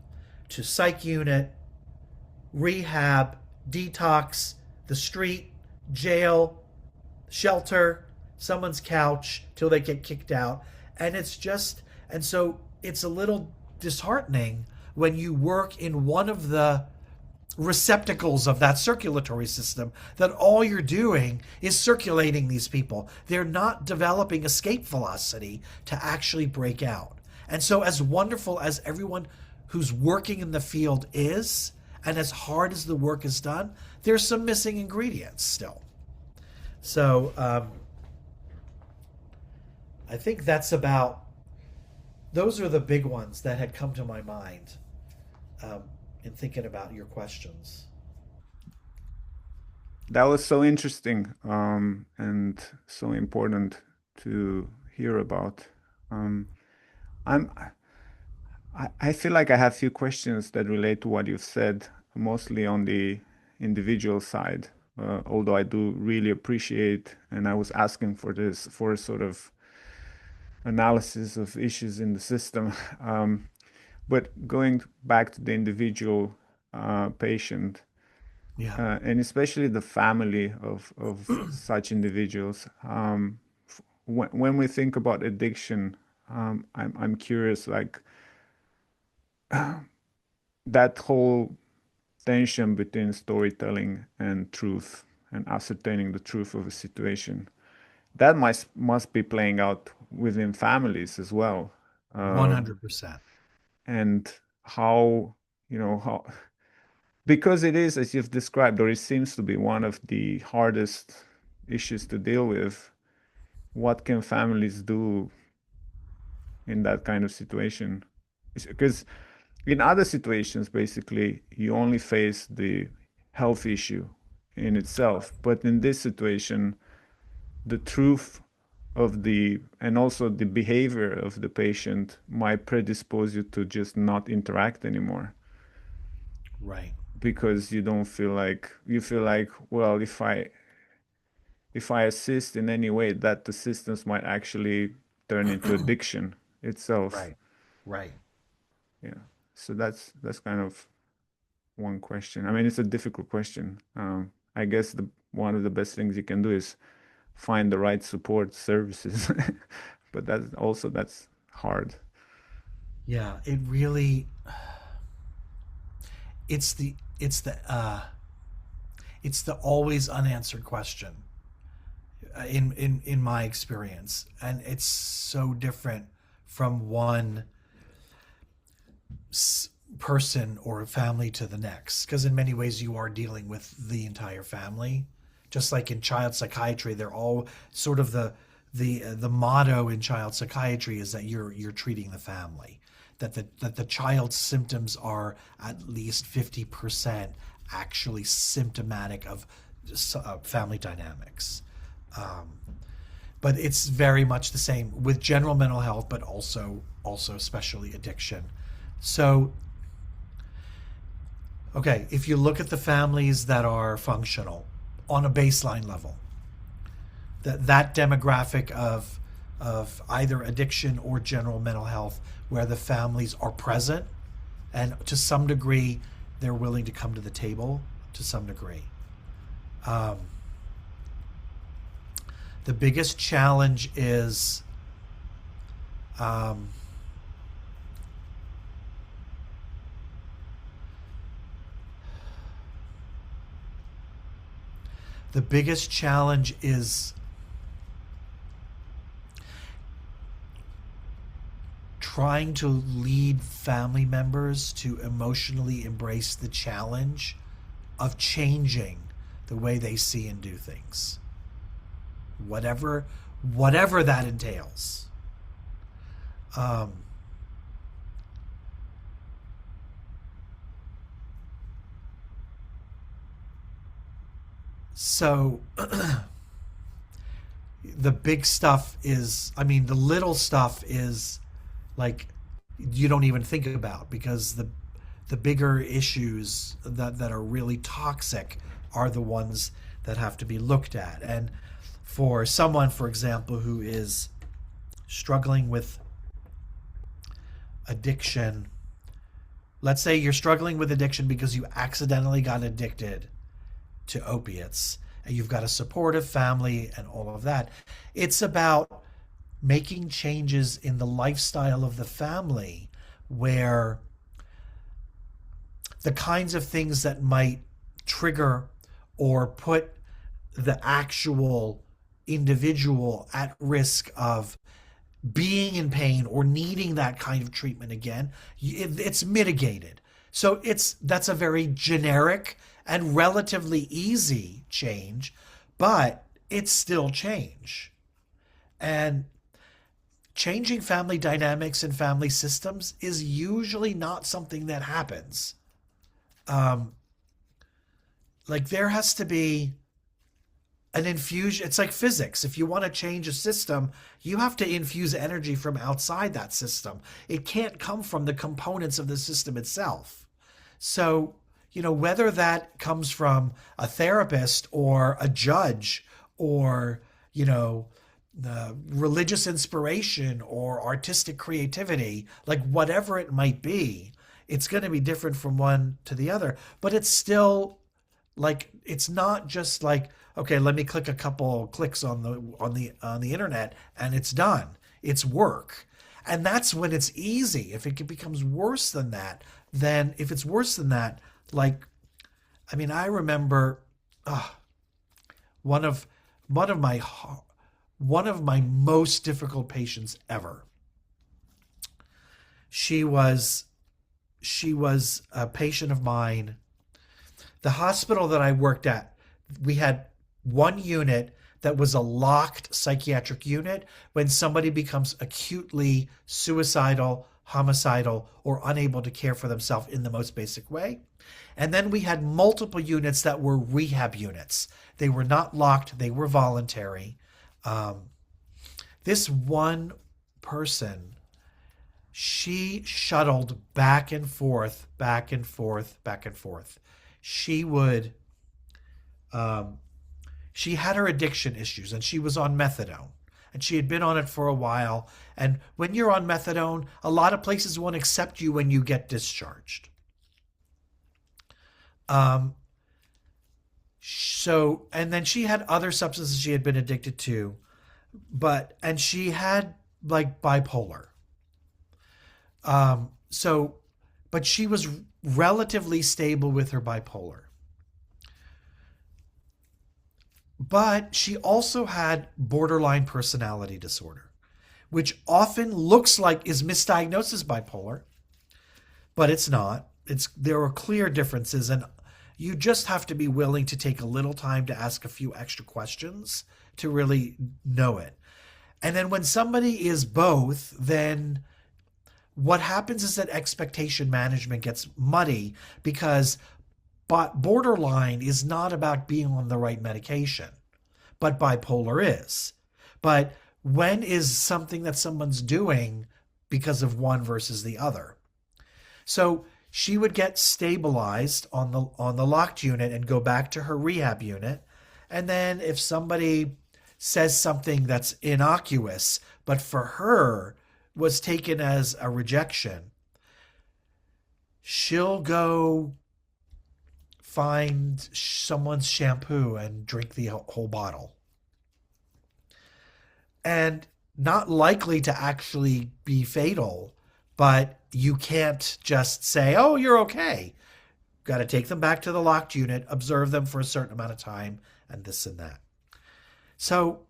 to psych unit, rehab, detox, the street, jail, shelter, someone's couch till they get kicked out. And so it's a little disheartening when you work in one of the receptacles of that circulatory system, that all you're doing is circulating these people. They're not developing escape velocity to actually break out. And so, as wonderful as everyone who's working in the field is, and as hard as the work is done, there's some missing ingredients still. So I think those are the big ones that had come to my mind um, in thinking about your questions. That was so interesting, and so important to hear about. Um, I'm I feel like I have few questions that relate to what you've said, mostly on the individual side. Although I do really appreciate, and I was asking for this for a sort of analysis of issues in the system. But going back to the individual patient, Yeah. and especially the family of such individuals, when we think about addiction, I'm curious, like, that whole tension between storytelling and truth and ascertaining the truth of a situation, that must be playing out within families as well. Um, 100%. and how, how, because it is, as you've described, or it seems to be one of the hardest issues to deal with. What can families do in that kind of situation? Because in other situations, basically, you only face the health issue in itself. But in this situation, the truth of and also the behavior of the patient might predispose you to just not interact anymore, Right. because you feel like, well, if I assist in any way, that assistance might actually turn into addiction itself. Right. Right. Yeah. So that's kind of one question. I mean, it's a difficult question. I guess the one of the best things you can do is find the right support services, but that's hard. Yeah, it really it's the it's the it's the always unanswered question in my experience, and it's so different from one person or family to the next, because in many ways you are dealing with the entire family. Just like in child psychiatry, they're all sort of the motto in child psychiatry is that you're treating the family, that the child's symptoms are at least 50% actually symptomatic of family dynamics. um, but it's very much the same with general mental health, but also especially addiction. So okay, if you look at the families that are functional on a baseline level, that demographic of either addiction or general mental health, where the families are present and to some degree they're willing to come to the table to some degree. Um, the biggest challenge is um, the biggest challenge is trying to lead family members to emotionally embrace the challenge of changing the way they see and do things, whatever that entails. Um, so the big stuff is, I mean, the little stuff is like you don't even think about, because the bigger issues that are really toxic are the ones that have to be looked at. And for someone, for example, who is struggling with addiction, let's say you're struggling with addiction because you accidentally got addicted to opiates and you've got a supportive family and all of that. It's about making changes in the lifestyle of the family, where the kinds of things that might trigger or put the actual individual at risk of being in pain or needing that kind of treatment again, it's mitigated. So that's a very generic and relatively easy change, but it's still change. And changing family dynamics and family systems is usually not something that happens. Um, like there has to be an infusion. It's like physics. If you want to change a system, you have to infuse energy from outside that system. It can't come from the components of the system itself. So, whether that comes from a therapist or a judge or, religious inspiration or artistic creativity, like whatever it might be, it's going to be different from one to the other. But it's still like, it's not just like, okay, let me click a couple clicks on the internet and it's done. It's work. And that's when it's easy. If it becomes worse than that, then if it's worse than that, like, I mean, I remember one of one of my one of my most difficult patients ever. She was a patient of mine. The hospital that I worked at, we had one unit that was a locked psychiatric unit when somebody becomes acutely suicidal, homicidal, or unable to care for themselves in the most basic way. And then we had multiple units that were rehab units. They were not locked, they were voluntary. Um, this one person, she shuttled back and forth, back and forth, back and forth. She would, she had her addiction issues and she was on methadone. And she had been on it for a while. And when you're on methadone, a lot of places won't accept you when you get discharged. Um, so, and then she had other substances she had been addicted to, and she had like bipolar. So, but she was relatively stable with her bipolar. But she also had borderline personality disorder, which often looks like is misdiagnosed as bipolar, but it's not. There are clear differences, and you just have to be willing to take a little time to ask a few extra questions to really know it. And then when somebody is both, then what happens is that expectation management gets muddy because borderline is not about being on the right medication, but bipolar is. But when is something that someone's doing because of one versus the other? So she would get stabilized on the locked unit and go back to her rehab unit. And then if somebody says something that's innocuous, but for her was taken as a rejection, she'll go find someone's shampoo and drink the whole bottle. And not likely to actually be fatal, but you can't just say, oh, you're okay. Got to take them back to the locked unit, observe them for a certain amount of time, and this and that. So,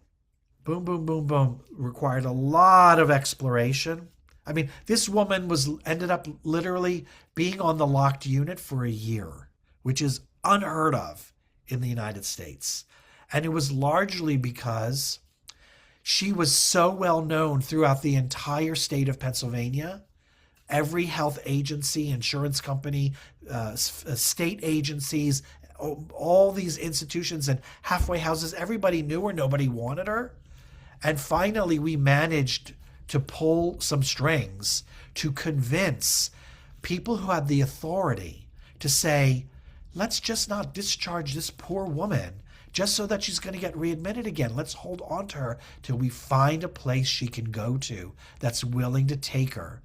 boom, boom, boom, boom, required a lot of exploration. I mean, this woman ended up literally being on the locked unit for a year, which is unheard of in the United States. And it was largely because she was so well known throughout the entire state of Pennsylvania. Every health agency, insurance company, state agencies, all these institutions and halfway houses, everybody knew her, nobody wanted her. And finally, we managed to pull some strings to convince people who had the authority to say, let's just not discharge this poor woman just so that she's going to get readmitted again. Let's hold on to her till we find a place she can go to that's willing to take her.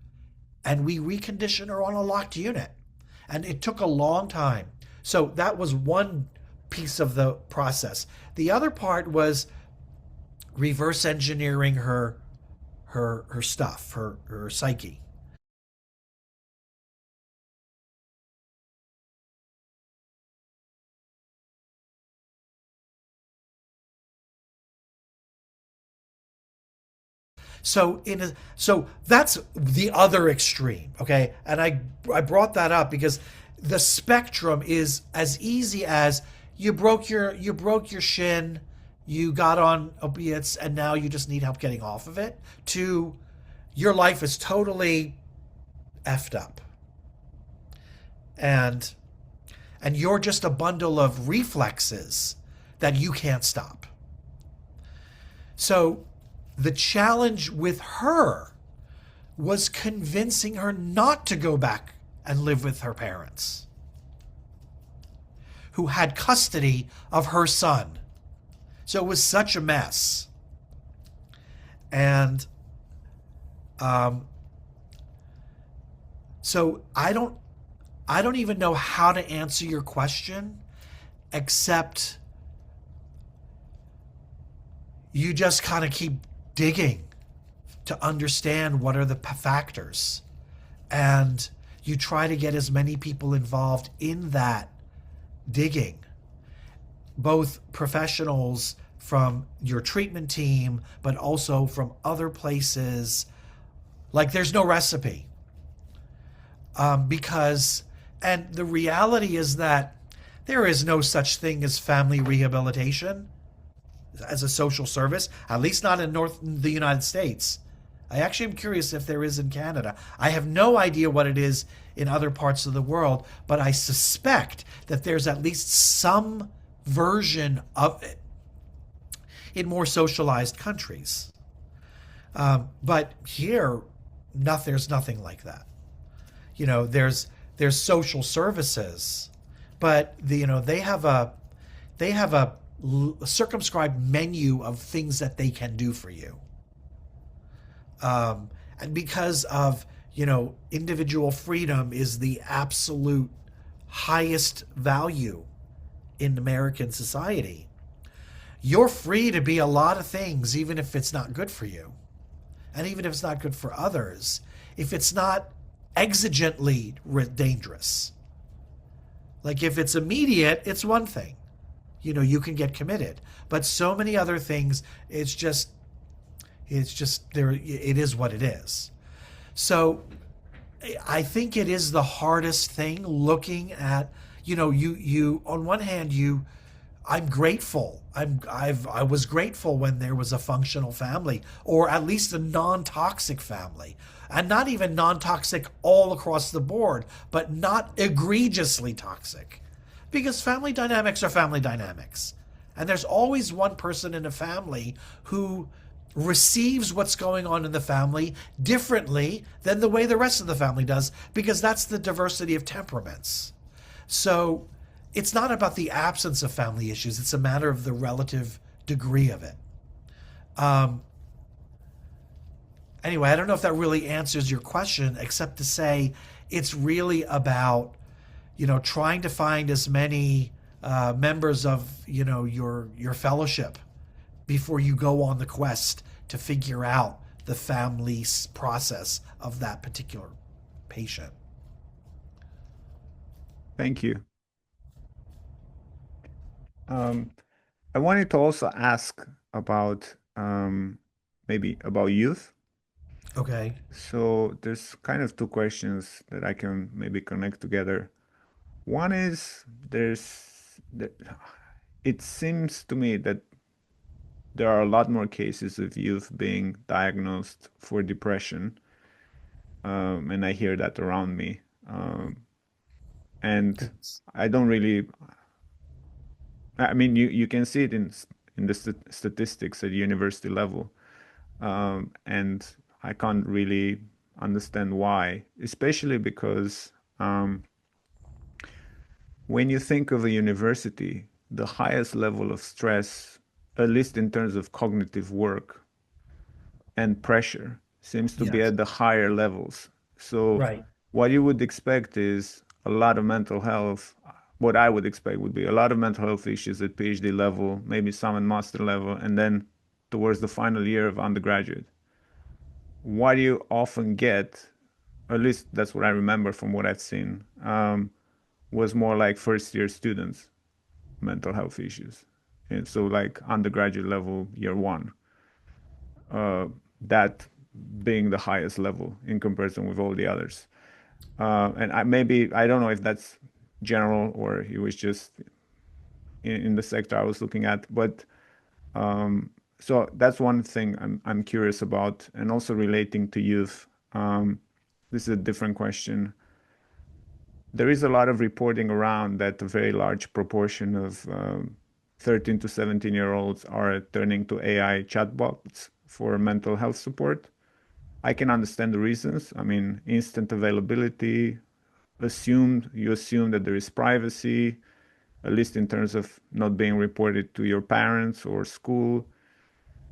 And we reconditioned her on a locked unit. And it took a long time. So that was one piece of the process. The other part was reverse engineering her stuff, her psyche. So that's the other extreme, okay? And I brought that up because the spectrum is as easy as you broke your shin, you got on opiates, and now you just need help getting off of it, to your life is totally effed up. And you're just a bundle of reflexes that you can't stop. So the challenge with her was convincing her not to go back and live with her parents, who had custody of her son. So it was such a mess. And so I don't even know how to answer your question, except you just kind of keep digging to understand what are the factors. And you try to get as many people involved in that digging, both professionals from your treatment team, but also from other places. Like there's no recipe. And the reality is that there is no such thing as family rehabilitation as a social service, at least not in the United States. I actually am curious if there is in Canada. I have no idea what it is in other parts of the world, but I suspect that there's at least some version of it in more socialized countries. But here, there's nothing like that. You know, there's social services, but they have a circumscribed menu of things that they can do for you. And because of individual freedom is the absolute highest value in American society. You're free to be a lot of things, even if it's not good for you. And even if it's not good for others, if it's not exigently dangerous. Like if it's immediate, it's one thing. You can get committed. But so many other things, it's just there it is what it is. So I think it is the hardest thing looking at, you on one hand I'm grateful. I was grateful when there was a functional family, or at least a non-toxic family, and not even non-toxic all across the board, but not egregiously toxic, because family dynamics are family dynamics, and there's always one person in a family who receives what's going on in the family differently than the way the rest of the family does, because that's the diversity of temperaments. So it's not about the absence of family issues, it's a matter of the relative degree of it. Um, anyway, I don't know if that really answers your question, except to say it's really about, trying to find as many members of, your fellowship before you go on the quest to figure out the family process of that particular patient. Thank you. Um, I wanted to also ask about maybe about youth. Okay. So there's kind of two questions that I can maybe connect together. One is it seems to me that there are a lot more cases of youth being diagnosed for depression, and I hear that around me. And It's, I don't really, I mean, you can see it in the statistics at university level, and I can't really understand why, especially because when you think of a university, the highest level of stress, at least in terms of cognitive work and pressure, seems to be yes. at the higher levels. So, Right. what you would expect is a lot of mental health. What I would expect would be a lot of mental health issues at PhD level, maybe some at master level, and then towards the final year of undergraduate. What you often get, at least that's what I remember from what I've seen, was more like first year students mental health issues. And so like undergraduate level, year one, that being the highest level in comparison with all the others. And maybe, I don't know if that's general or it was just in the sector I was looking at, but so that's one thing I'm curious about, and also relating to youth. This is a different question. There is a lot of reporting around that a very large proportion of 13 to 17-year-olds are turning to AI chatbots for mental health support. I can understand the reasons. I mean, instant availability, you assume that there is privacy, at least in terms of not being reported to your parents or school.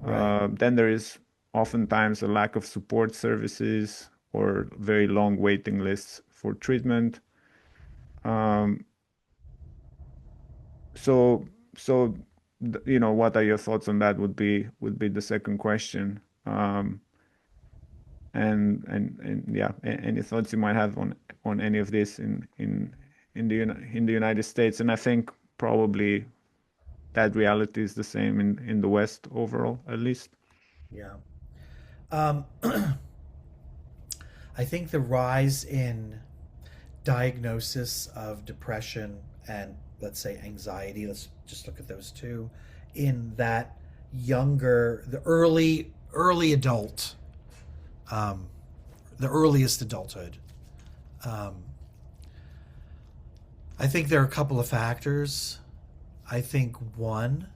Right. Then there is oftentimes a lack of support services or very long waiting lists for treatment. Um, so, so, what are your thoughts on that would be the second question. And yeah, any thoughts you might have on any of this in the United States, and I think probably that reality is the same in the West overall, at least. Yeah. Um, I think the rise in diagnosis of depression and, let's say, anxiety, let's just look at those two, in that the early adult, um, the earliest adulthood. Um, I think there are a couple of factors. I think one,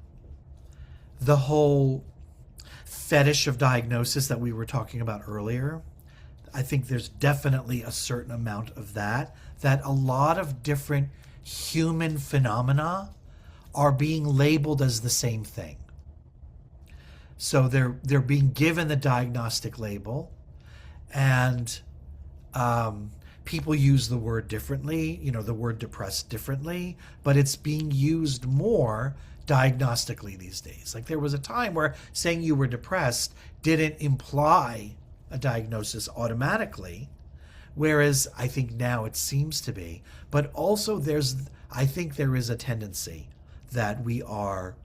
the whole fetish of diagnosis that we were talking about earlier. I think there's definitely a certain amount of that a lot of different human phenomena are being labeled as the same thing. So they're being given the diagnostic label, and um, people use the word differently, the word depressed differently, but it's being used more diagnostically these days. Like there was a time where saying you were depressed didn't imply a diagnosis automatically, whereas I think now it seems to be. But also I think there is a tendency that we are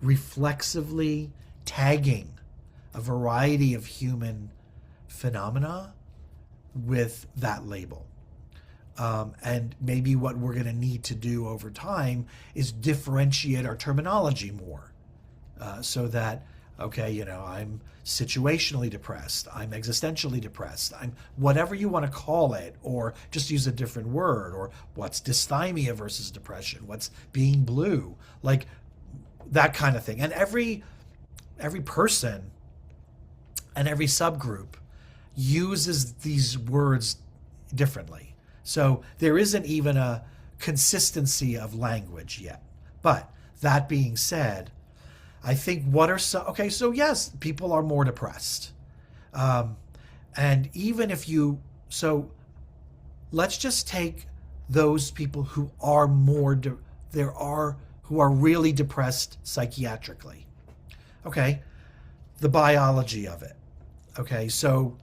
reflexively tagging a variety of human phenomena with that label. And maybe what we're going to need to do over time is differentiate our terminology more, so that, okay, I'm situationally depressed, I'm existentially depressed, I'm whatever you want to call it, or just use a different word, or what's dysthymia versus depression, what's being blue, like that kind of thing. And every person and every subgroup uses these words differently. So there isn't even a consistency of language yet. But that being said, I think okay, so yes, people are more depressed. And even if so let's just take those people who are who are really depressed psychiatrically. Okay, the biology of it. Okay, so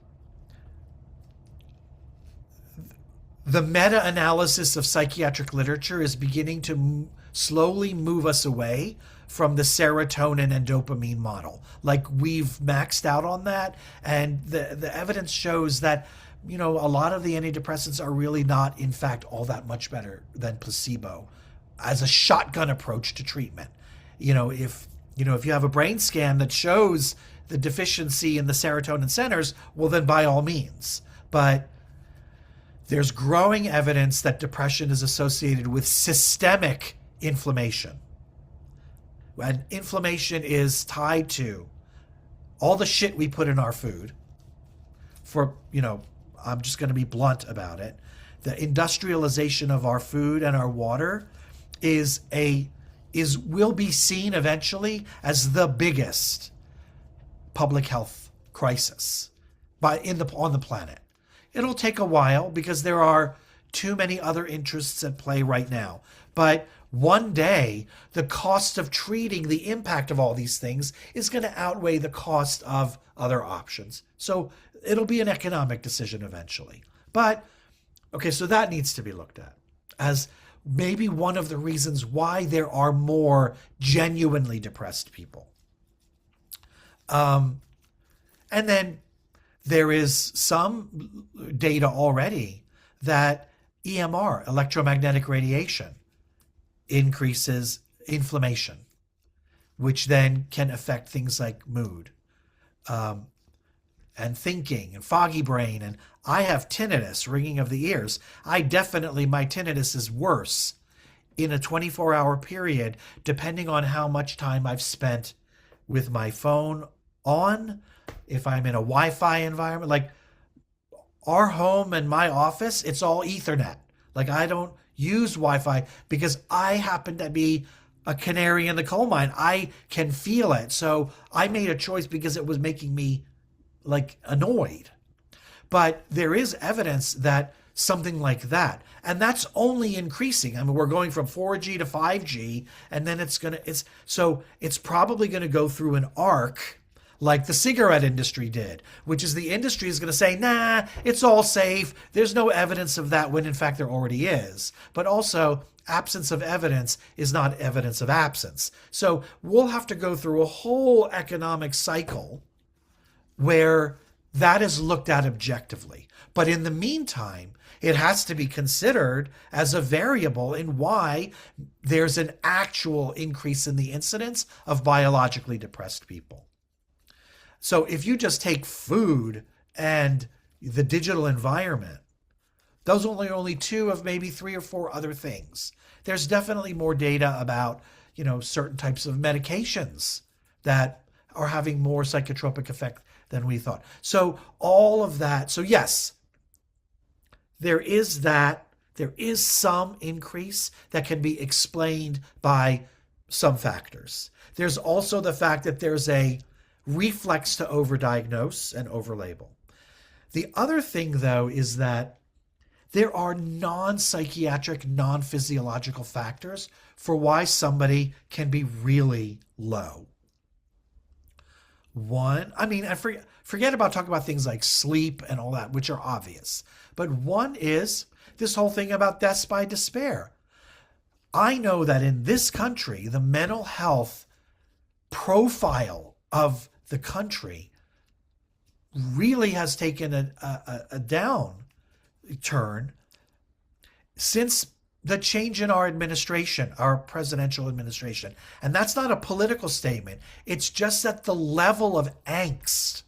the meta-analysis of psychiatric literature is beginning to slowly move us away from the serotonin and dopamine model. Like we've maxed out on that, and the evidence shows that a lot of the antidepressants are really not, in fact, all that much better than placebo as a shotgun approach to treatment. If you have a brain scan that shows the deficiency in the serotonin centers, well, then by all means. But there's growing evidence that depression is associated with systemic inflammation. And inflammation is tied to all the shit we put in our food. I'm just going to be blunt about it. The industrialization of our food and our water will be seen eventually as the biggest public health crisis on the planet. It'll take a while because there are too many other interests at play right now. But one day, the cost of treating the impact of all these things is going to outweigh the cost of other options. So it'll be an economic decision eventually. But, okay, so that needs to be looked at as maybe one of the reasons why there are more genuinely depressed people. And then there is some data already that EMR, electromagnetic radiation, increases inflammation, which then can affect things like mood, and thinking and foggy brain. And I have tinnitus, ringing of the ears. My tinnitus is worse in a 24-hour period, depending on how much time I've spent with my phone on, if I'm in a Wi-Fi environment. Like our home and my office, it's all Ethernet. Like I don't use Wi-Fi because I happen to be a canary in the coal mine. I can feel it. So I made a choice because it was making me like annoyed. But there is evidence that something like that, and that's only increasing. I mean, we're going from 4G to 5G, and then it's probably going to go through an arc like the cigarette industry did, which is the industry is going to say, nah, it's all safe. There's no evidence of that, when in fact there already is. But also, absence of evidence is not evidence of absence. So we'll have to go through a whole economic cycle where that is looked at objectively. But in the meantime, it has to be considered as a variable in why there's an actual increase in the incidence of biologically depressed people. So if you just take food and the digital environment, those are only two of maybe 3 or 4 other things. There's definitely more data about, certain types of medications that are having more psychotropic effect than we thought. So all of that. So yes, there is some increase that can be explained by some factors. There's also the fact that there's a reflex to overdiagnose and overlabel. The other thing, though, is that There are non-psychiatric, non-physiological factors for why somebody can be really low. One, I mean, forget about talking about things like sleep and all that, which are obvious. But one is this whole thing about deaths by despair. I know that in this country, the mental health profile of the country really has taken a down turn since the change in our administration, our presidential administration. And that's not a political statement. It's just that the level of angst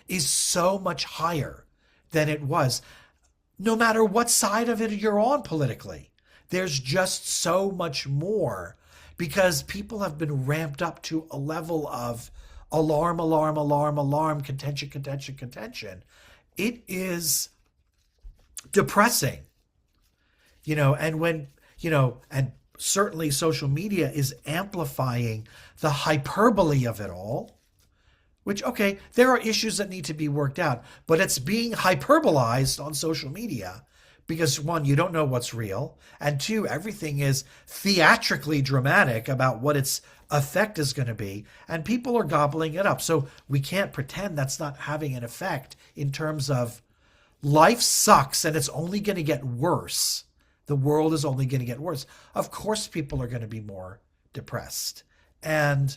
is so much higher than it was, no matter what side of it you're on politically. There's just so much more because people have been ramped up to a level of alarm, alarm, alarm, alarm, contention, contention, contention. It is depressing, and when, and certainly social media is amplifying the hyperbole of it all, which, okay, there are issues that need to be worked out, but it's being hyperbolized on social media because, one, you don't know what's real, and two, everything is theatrically dramatic about what its effect is going to be, and people are gobbling it up. So we can't pretend that's not having an effect in terms of life sucks and it's only going to get worse. The world is only going to get worse. Of course, people are going to be more depressed. And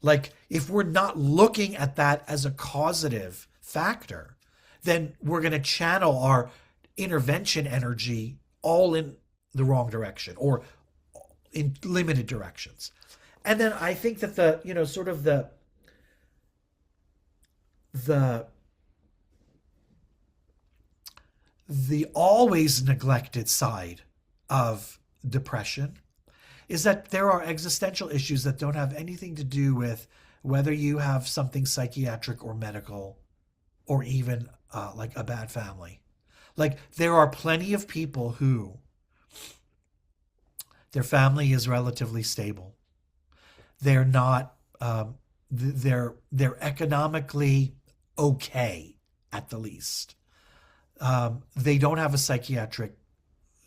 like, if we're not looking at that as a causative factor, then we're going to channel our intervention energy all in the wrong direction or in limited directions. And then I think that the, sort of the always neglected side of depression is that there are existential issues that don't have anything to do with whether you have something psychiatric or medical or even like a bad family. Like, there are plenty of people who their family is relatively stable. They're not, they're economically okay at the least. They don't have a psychiatric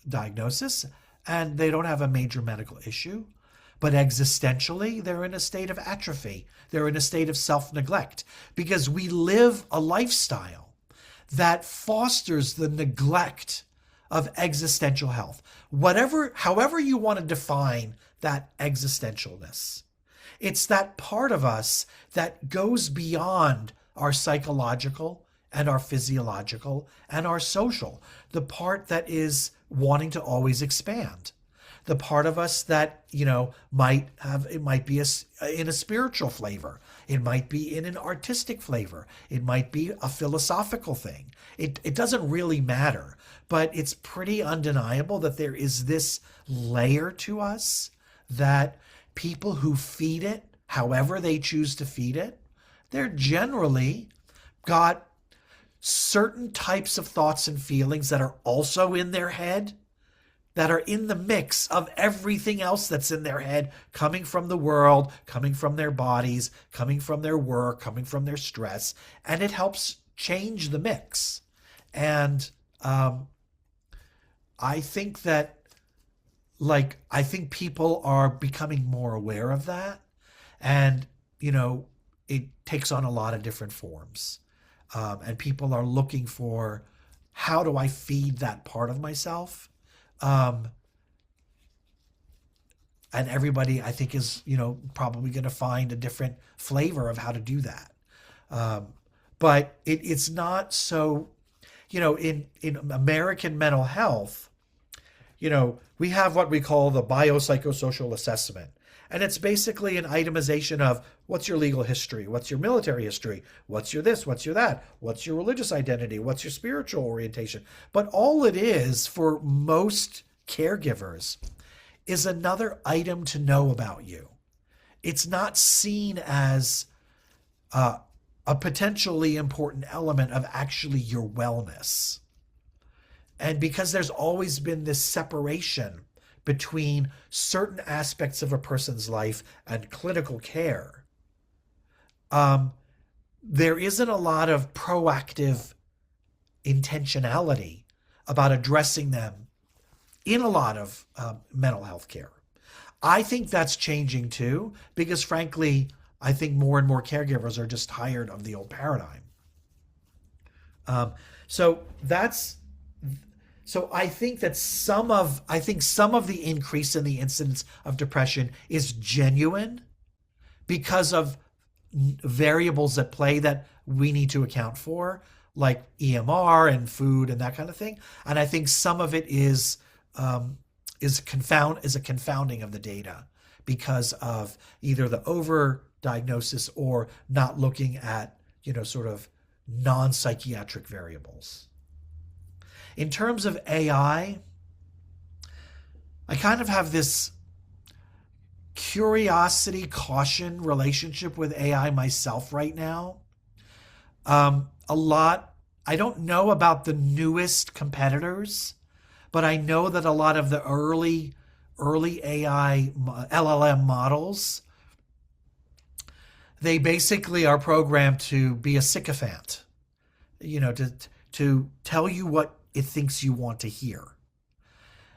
diagnosis and they don't have a major medical issue, but existentially, they're in a state of atrophy. They're in a state of self-neglect because we live a lifestyle that fosters the neglect of existential health. However you want to define that existentialness, it's that part of us that goes beyond our psychological and our physiological and our social, the part that is wanting to always expand, the part of us that, might be in a spiritual flavor, it might be in an artistic flavor, it might be a philosophical thing. It doesn't really matter, but it's pretty undeniable that there is this layer to us that people who feed it, however they choose to feed it, they're generally got certain types of thoughts and feelings that are also in their head, that are in the mix of everything else that's in their head, coming from the world, coming from their bodies, coming from their work, coming from their stress, and it helps change the mix. And I think that, I think people are becoming more aware of that, and, it takes on a lot of different forms. And people are looking for, how do I feed that part of myself? And everybody, I think, is, probably going to find a different flavor of how to do that. But it's not so, in American mental health, we have what we call the biopsychosocial assessment. And it's basically an itemization of what's your legal history, what's your military history, what's your this, what's your that, what's your religious identity, what's your spiritual orientation. But all it is for most caregivers is another item to know about you. It's not seen as a potentially important element of actually your wellness. And because there's always been this separation between certain aspects of a person's life and clinical care, there isn't a lot of proactive intentionality about addressing them in a lot of mental health care. I think that's changing too, because frankly, I think more and more caregivers are just tired of the old paradigm. Um, so that's so I think some of the increase in the incidence of depression is genuine because of variables at play that we need to account for, like EMR and food and that kind of thing. And I think some of it is a confounding of the data because of either the over diagnosis or not looking at sort of non psychiatric variables. In terms of AI, I kind of have this curiosity caution relationship with AI myself right now. A lot, I don't know about the newest competitors, but I know that a lot of the early AI LLM models, they basically are programmed to be a sycophant, to tell you what it thinks you want to hear.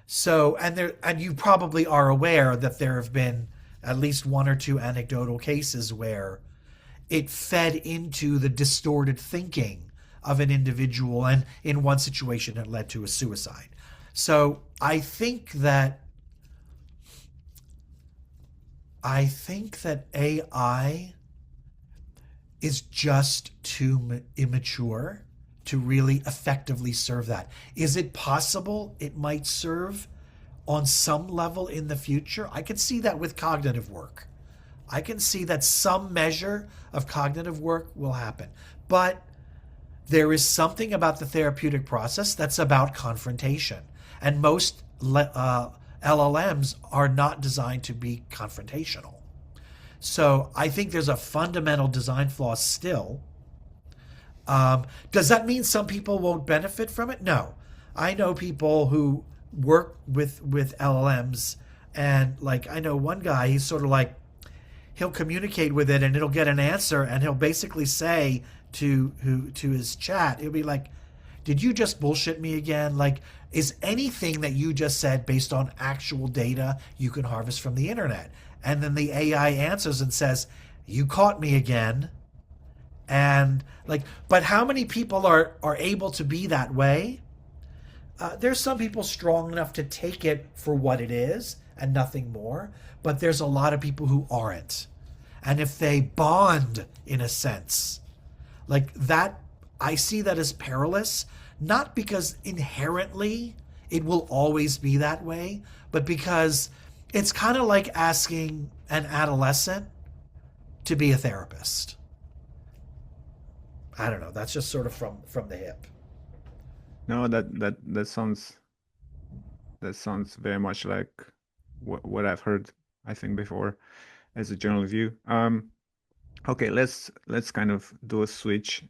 So, and you probably are aware that there have been at least one or two anecdotal cases where it fed into the distorted thinking of an individual, and in one situation it led to a suicide. So I think that AI is just too immature to really effectively serve that. Is it possible it might serve on some level in the future? I can see that with cognitive work. I can see that some measure of cognitive work will happen. But there is something about the therapeutic process that's about confrontation. And most LLMs are not designed to be confrontational. So I think there's a fundamental design flaw still. Does that mean some people won't benefit from it? No. I know people who work with LLMs, and like I know one guy, he's sort of like he'll communicate with it and it'll get an answer, and he'll basically say to his chat, he'll be like, "Did you just bullshit me again? Like, is anything that you just said based on actual data you can harvest from the internet?" And then the AI answers and says, "You caught me again." And like, but how many people are able to be that way? There's some people strong enough to take it for what it is and nothing more, but there's a lot of people who aren't. And if they bond in a sense like that, I see that as perilous, not because inherently it will always be that way, but because it's kind of like asking an adolescent to be a therapist. I don't know. That's just sort of from the hip. No, that sounds very much like what I've heard, I think, before as a general view. Okay, let's kind of do a switch.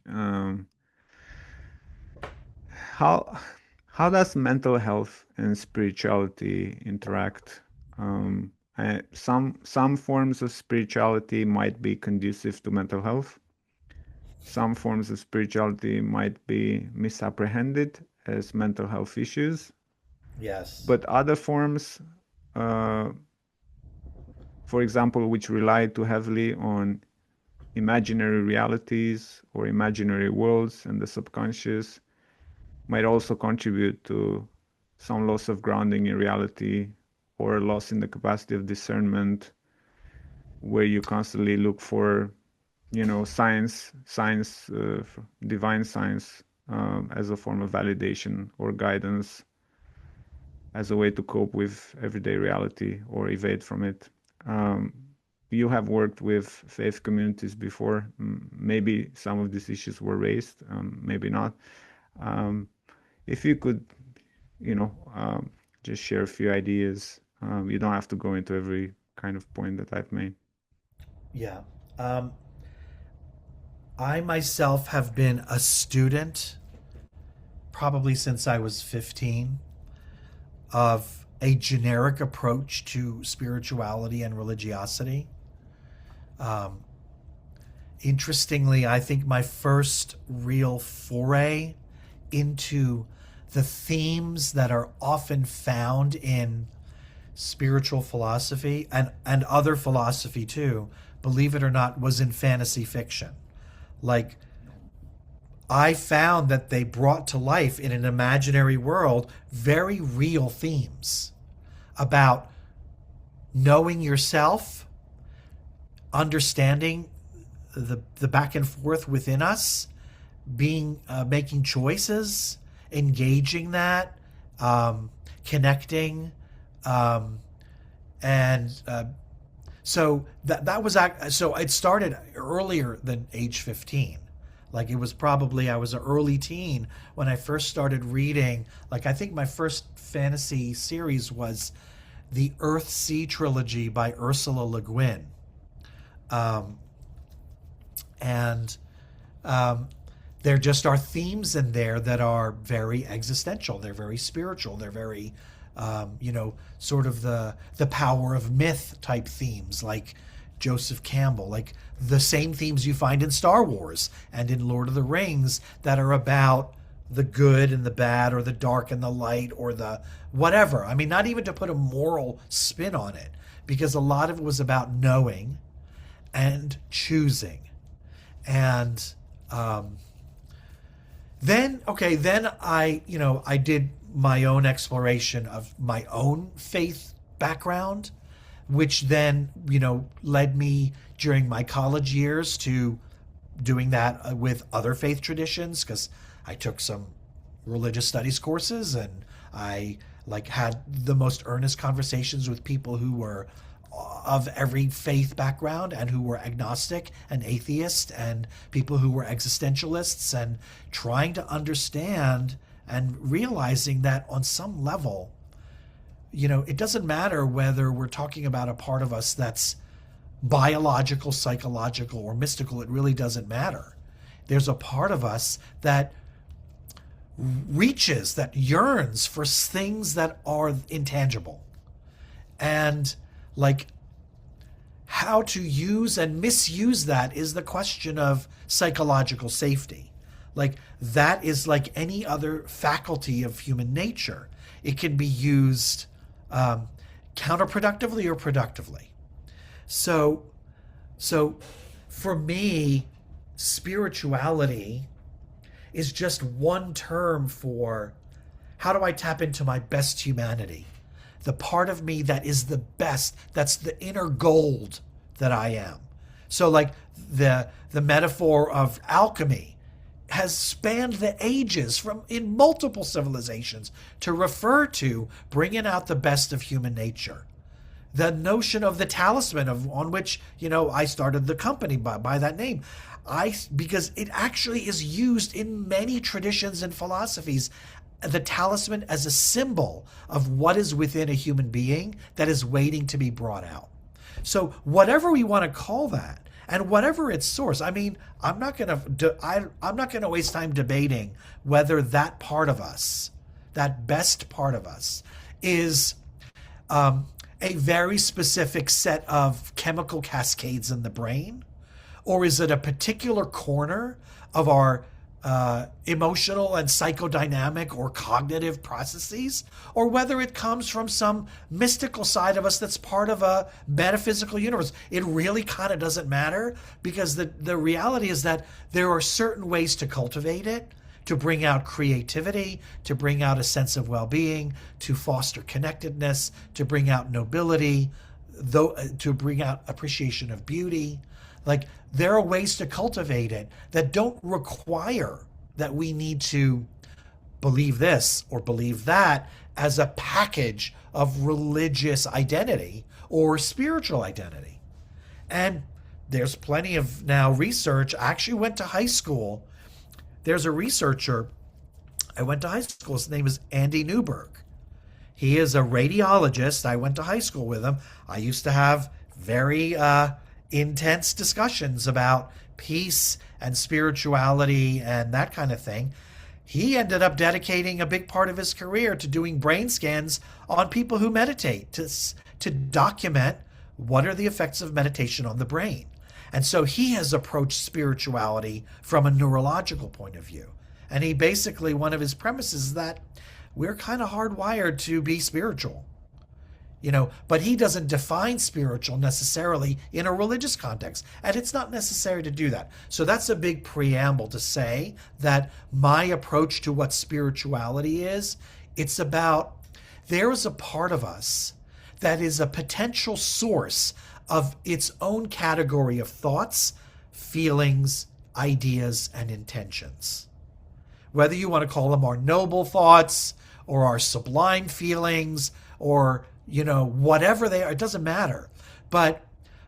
How how does mental health and spirituality interact? Some forms of spirituality might be conducive to mental health. Some forms of spirituality might be misapprehended as mental health issues, Yes. but other forms, uh, for example, which rely too heavily on imaginary realities or imaginary worlds and the subconscious, might also contribute to some loss of grounding in reality or loss in the capacity of discernment, where you constantly look for, science, divine science, as a form of validation or guidance, as a way to cope with everyday reality or evade from it. Um, you have worked with faith communities before. Maybe some of these issues were raised, maybe not. Um, if you could, just share a few ideas. You don't have to go into every kind of point that I've made. Yeah. Um, I myself have been a student probably since I was 15 of a generic approach to spirituality and religiosity. Um, Interestingly, I think my first real foray into the themes that are often found in spiritual philosophy and other philosophy too, believe it or not, was in fantasy fiction. Like, I found that they brought to life in an imaginary world very real themes about knowing yourself, understanding the back and forth within us, being making choices, engaging that, connecting, um, and so that was so it started earlier than age 15. Like, it was probably, I was an early teen when I first started reading. Like, I think my first fantasy series was the Earth Sea trilogy by Ursula Le Guin. Um, and there just are themes in there that are very existential. They're very spiritual. They're very, sort of the power of myth type themes, like Joseph Campbell, like the same themes you find in Star Wars and in Lord of the Rings that are about the good and the bad, or the dark and the light, or the whatever. I mean, not even to put a moral spin on it, because a lot of it was about knowing and choosing. And then I did my own exploration of my own faith background, which then, led me during my college years to doing that with other faith traditions, because I took some religious studies courses, and I like had the most earnest conversations with people who were of every faith background, and who were agnostic and atheist, and people who were existentialists, and trying to understand and realizing that on some level, it doesn't matter whether we're talking about a part of us that's biological, psychological, or mystical. It really doesn't matter. There's a part of us that reaches, that yearns for things that are intangible. And like, how to use and misuse that is the question of psychological safety. Like, that is like any other faculty of human nature. It can be used counterproductively or productively. So for me, spirituality is just one term for how do I tap into my best humanity? The part of me that is the best, that's the inner gold that I am. So like the metaphor of alchemy has spanned the ages from in multiple civilizations to refer to bringing out the best of human nature. The notion of the talisman on which, I started the company by that name. Because it actually is used in many traditions and philosophies, the talisman as a symbol of what is within a human being that is waiting to be brought out. So whatever we want to call that, and whatever its source, I mean, I'm not gonna waste time debating whether that part of us, that best part of us, is a very specific set of chemical cascades in the brain, or is it a particular corner of our emotional and psychodynamic or cognitive processes, or whether it comes from some mystical side of us that's part of a metaphysical universe. It really kind of doesn't matter, because the reality is that there are certain ways to cultivate it, to bring out creativity, to bring out a sense of well-being, to foster connectedness, to bring out nobility, to bring out appreciation of beauty. Like, there are ways to cultivate it that don't require that we need to believe this or believe that as a package of religious identity or spiritual identity. And there's plenty of now research. I actually went to high school. There's a researcher I went to high school. His name is Andy Newberg. He is a radiologist. I went to high school with him. I used to have very intense discussions about peace and spirituality and that kind of thing. He ended up dedicating a big part of his career to doing brain scans on people who meditate, to document what are the effects of meditation on the brain. And so he has approached spirituality from a neurological point of view. And he basically, one of his premises is that we're kind of hardwired to be spiritual, but he doesn't define spiritual necessarily in a religious context, and it's not necessary to do that. So that's a big preamble to say that my approach to what spirituality is, it's about, there is a part of us that is a potential source of its own category of thoughts, feelings, ideas, and intentions. Whether you want to call them our noble thoughts or our sublime feelings, or whatever they are, it doesn't matter. But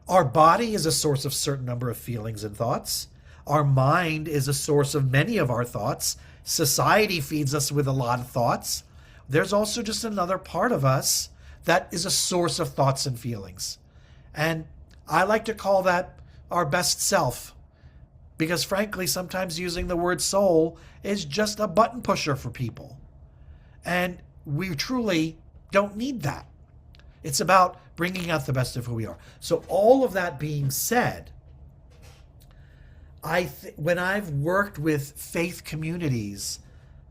our body is a source of a certain number of feelings and thoughts. Our mind is a source of many of our thoughts. Society feeds us with a lot of thoughts. There's also just another part of us that is a source of thoughts and feelings. And I like to call that our best self, because frankly, sometimes using the word soul is just a button pusher for people. And we truly don't need that. It's about bringing out the best of who we are. So all of that being said, when I've worked with faith communities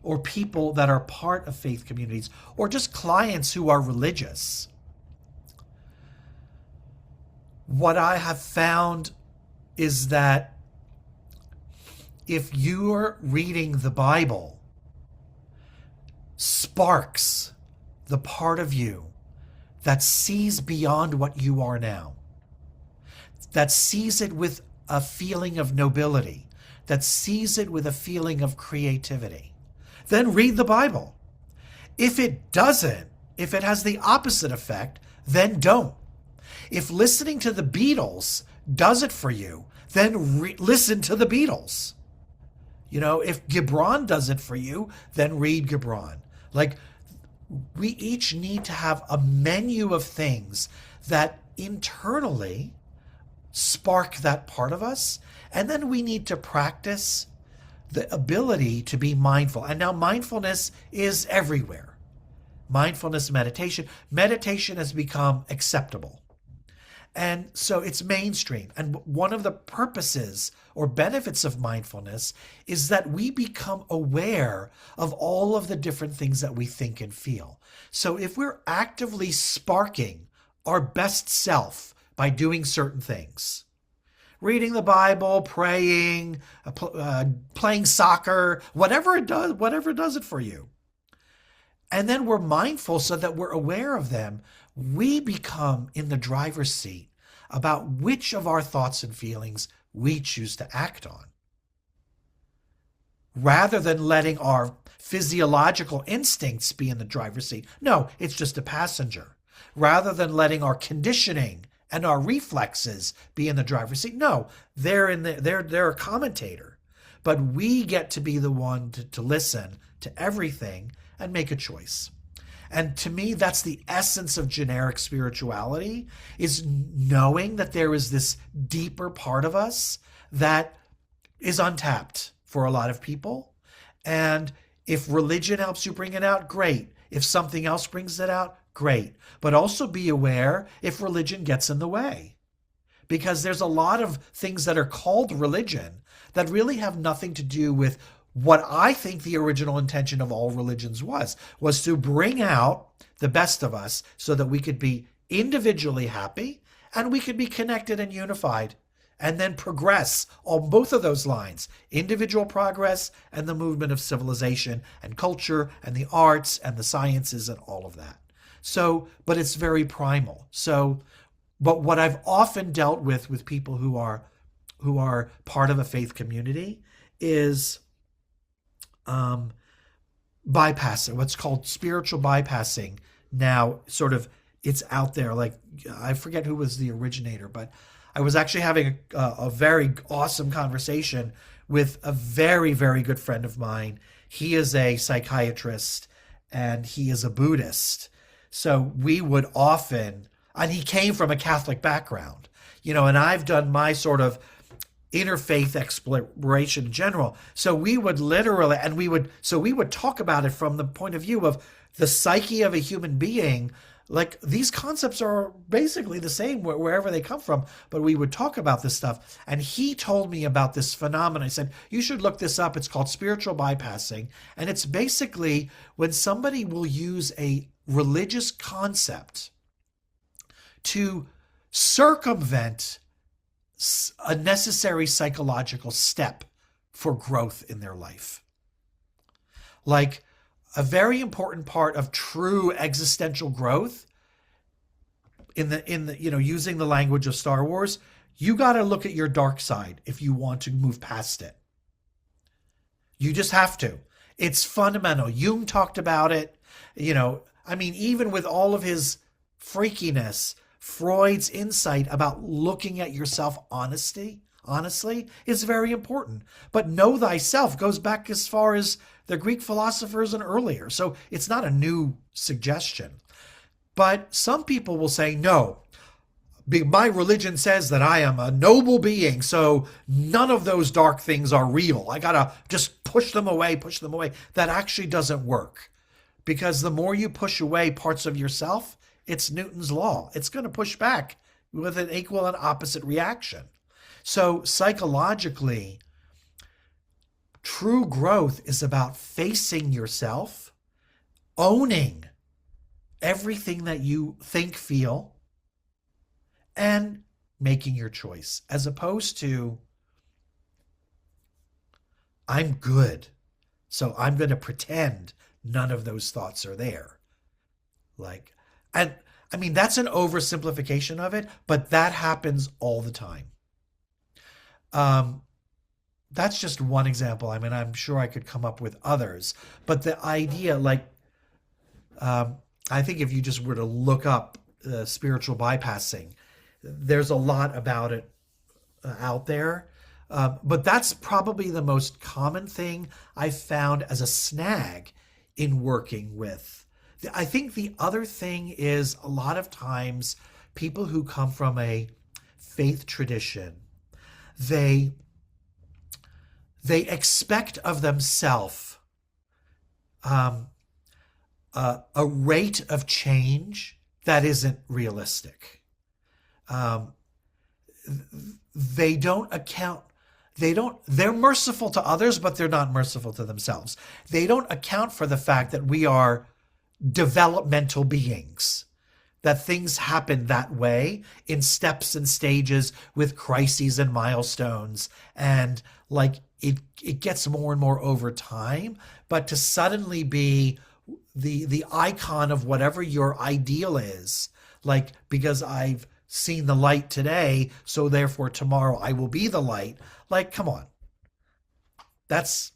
or people that are part of faith communities or just clients who are religious, what I have found is that if you're reading the Bible, sparks the part of you that sees beyond what you are now, that sees it with a feeling of nobility, that sees it with a feeling of creativity, then read the Bible. If it doesn't, if it has the opposite effect, then don't. If listening to the Beatles does it for you, then listen to the Beatles. If Gibran does it for you, then read Gibran. We each need to have a menu of things that internally spark that part of us. And then we need to practice the ability to be mindful. And now mindfulness is everywhere. Mindfulness, meditation has become acceptable. And so it's mainstream. And one of the purposes or benefits of mindfulness is that we become aware of all of the different things that we think and feel. So if we're actively sparking our best self by doing certain things, reading the Bible, praying, playing soccer, whatever it does it for you, and then we're mindful so that we're aware of them, we become in the driver's seat about which of our thoughts and feelings we choose to act on. Rather than letting our physiological instincts be in the driver's seat. No, it's just a passenger. Rather than letting our conditioning and our reflexes be in the driver's seat. No, they're a commentator. But we get to be the one to listen to everything and make a choice. And to me, that's the essence of generic spirituality, is knowing that there is this deeper part of us that is untapped for a lot of people. And if religion helps you bring it out, great. If something else brings it out, great. But also be aware if religion gets in the way. Because there's a lot of things that are called religion that really have nothing to do with what I think the original intention of all religions was to bring out the best of us so that we could be individually happy and we could be connected and unified, and then progress on both of those lines, individual progress and the movement of civilization and culture and the arts and the sciences and all of that. So, but it's very primal. So, but what I've often dealt with people who are part of a faith community is bypassing, what's called spiritual bypassing. Now, sort of, it's out there. Like, I forget who was the originator, but I was actually having a very awesome conversation with a very, very good friend of mine. He is a psychiatrist and he is a Buddhist. So we would often, and he came from a Catholic background, and I've done my sort of interfaith exploration in general. So we would literally, we would talk about it from the point of view of the psyche of a human being Like these concepts are basically the same wherever they come from, but we would talk about this stuff. And he told me about this phenomenon. I said, you should look this up. It's called spiritual bypassing. And it's basically when somebody will use a religious concept to circumvent a necessary psychological step for growth in their life. Like a very important part of true existential growth in the using the language of Star Wars, you got to look at your dark side if you want to move past it. You just have to. It's fundamental. Jung talked about it. I mean, even with all of his freakiness, Freud's insight about looking at yourself honestly is very important. But know thyself goes back as far as the Greek philosophers and earlier. So it's not a new suggestion. But some people will say, no, my religion says that I am a noble being, so none of those dark things are real. I gotta just push them away, push them away. That actually doesn't work because the more you push away parts of yourself, it's Newton's law. It's going to push back with an equal and opposite reaction. So psychologically, true growth is about facing yourself, owning everything that you think, feel, and making your choice, as opposed to, I'm good, so I'm going to pretend none of those thoughts are there. Like, and I mean, that's an oversimplification of it, but that happens all the time. Um, that's just one example. I mean, I'm sure I could come up with others, but the idea, like, um, I think if you just were to look up spiritual bypassing, there's a lot about it out there. But that's probably the most common thing I've found as a snag in working with. I think the other thing is a lot of times people who come from a faith tradition, they they expect of themselves um, a rate of change that isn't realistic. Um, they don't account they're merciful to others, but they're not merciful to themselves. They don't account for the fact that we are developmental beings, that things happen that way in steps and stages with crises and milestones, and like it gets more and more over time. But to suddenly be the icon of whatever your ideal is, like because I've seen the light today, so therefore tomorrow I will be the light. Like, come on. That's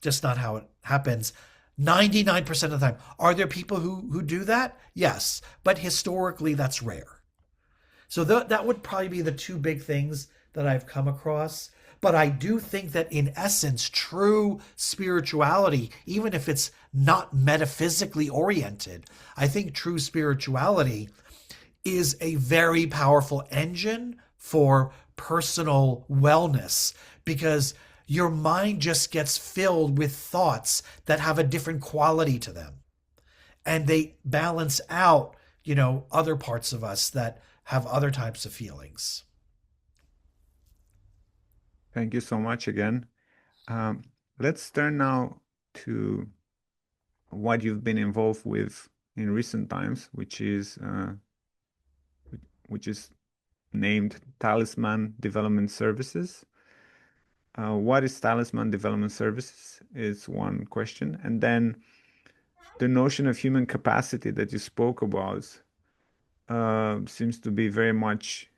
just not how it happens 99% of the time. Are there people who do that? Yes. But historically, that's rare. So that would probably be the two big things that I've come across. But I do think that in essence, true spirituality, even if it's not metaphysically oriented, I think true spirituality is a very powerful engine for personal wellness because your mind just gets filled with thoughts that have a different quality to them and they balance out, other parts of us that have other types of feelings. Thank you so much again. Um, let's turn now to what you've been involved with in recent times, which is named Talisman Development Services. What is Talisman Development Services is one question. And then the notion of human capacity that you spoke about seems to be very much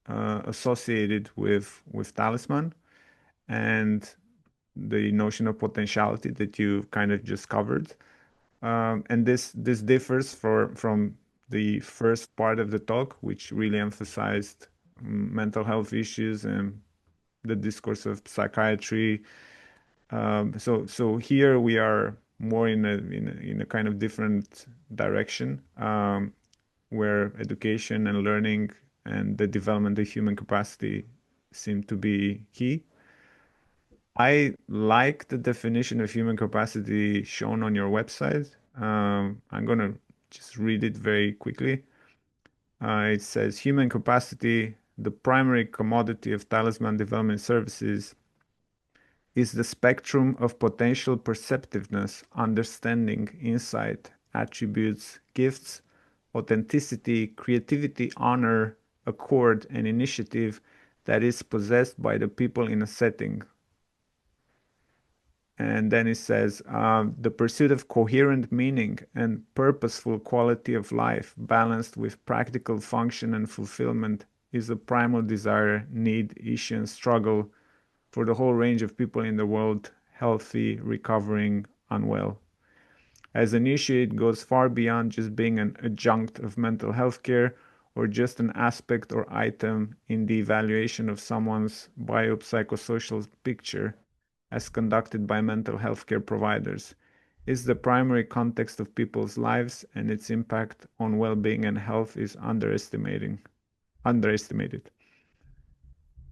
associated with Talisman and the notion of potentiality that you kind of just covered. And this differs from the first part of the talk, which really emphasized mental health issues and the discourse of psychiatry. So here we are more in a kind of different direction, where education and learning and the development of human capacity seem to be key. I like the definition of human capacity shown on your website. I'm gonna just read it very quickly. It says human capacity, the primary commodity of Talisman Development Services, is the spectrum of potential perceptiveness, understanding, insight, attributes, gifts, authenticity, creativity, honor, accord, and initiative that is possessed by the people in a setting. And then it says the pursuit of coherent meaning and purposeful quality of life, balanced with practical function and fulfillment, is a primal desire, need, issue, and struggle for the whole range of people in the world, healthy, recovering, unwell. As an issue, it goes far beyond just being an adjunct of mental health care or just an aspect or item in the evaluation of someone's biopsychosocial picture as conducted by mental health care providers. It's the primary context of people's lives, and its impact on well-being and health is underestimated.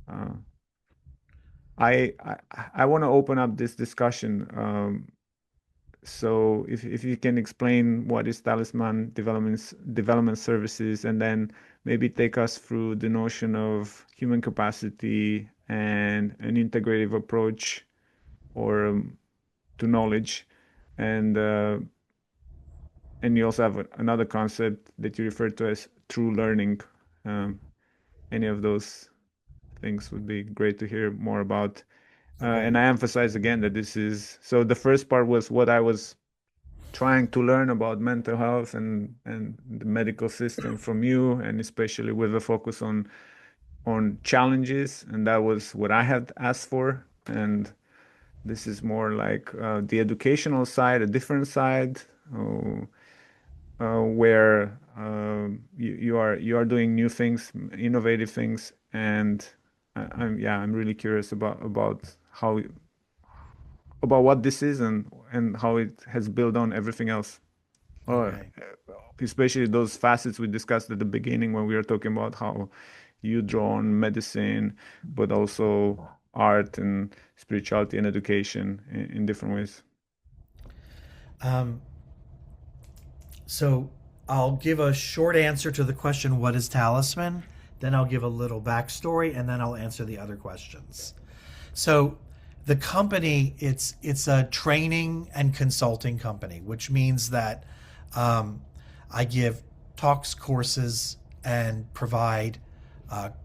Uh, I want to open up this discussion. So if you can explain what is Talisman Development Services, and then maybe take us through the notion of human capacity and an integrative approach or to knowledge, and you also have another concept that you refer to as true learning. Any of those things would be great to hear more about. Okay. And I emphasize again that this is so the first part was what I was trying to learn about mental health and the medical system from you, and especially with a focus on challenges, and that was what I had asked for. And this is more like the educational side, a different side, where you are doing new things, innovative things, and I'm really curious about how about what this is and how it has built on everything else. Okay. Especially those facets we discussed at the beginning when we were talking about how you draw on medicine, but also art and spirituality and education in different ways. Um, so I'll give a short answer to the question, what is Talisman? Then I'll give a little backstory, and then I'll answer the other questions. So the company, it's a training and consulting company, which means that I give talks, courses, and provide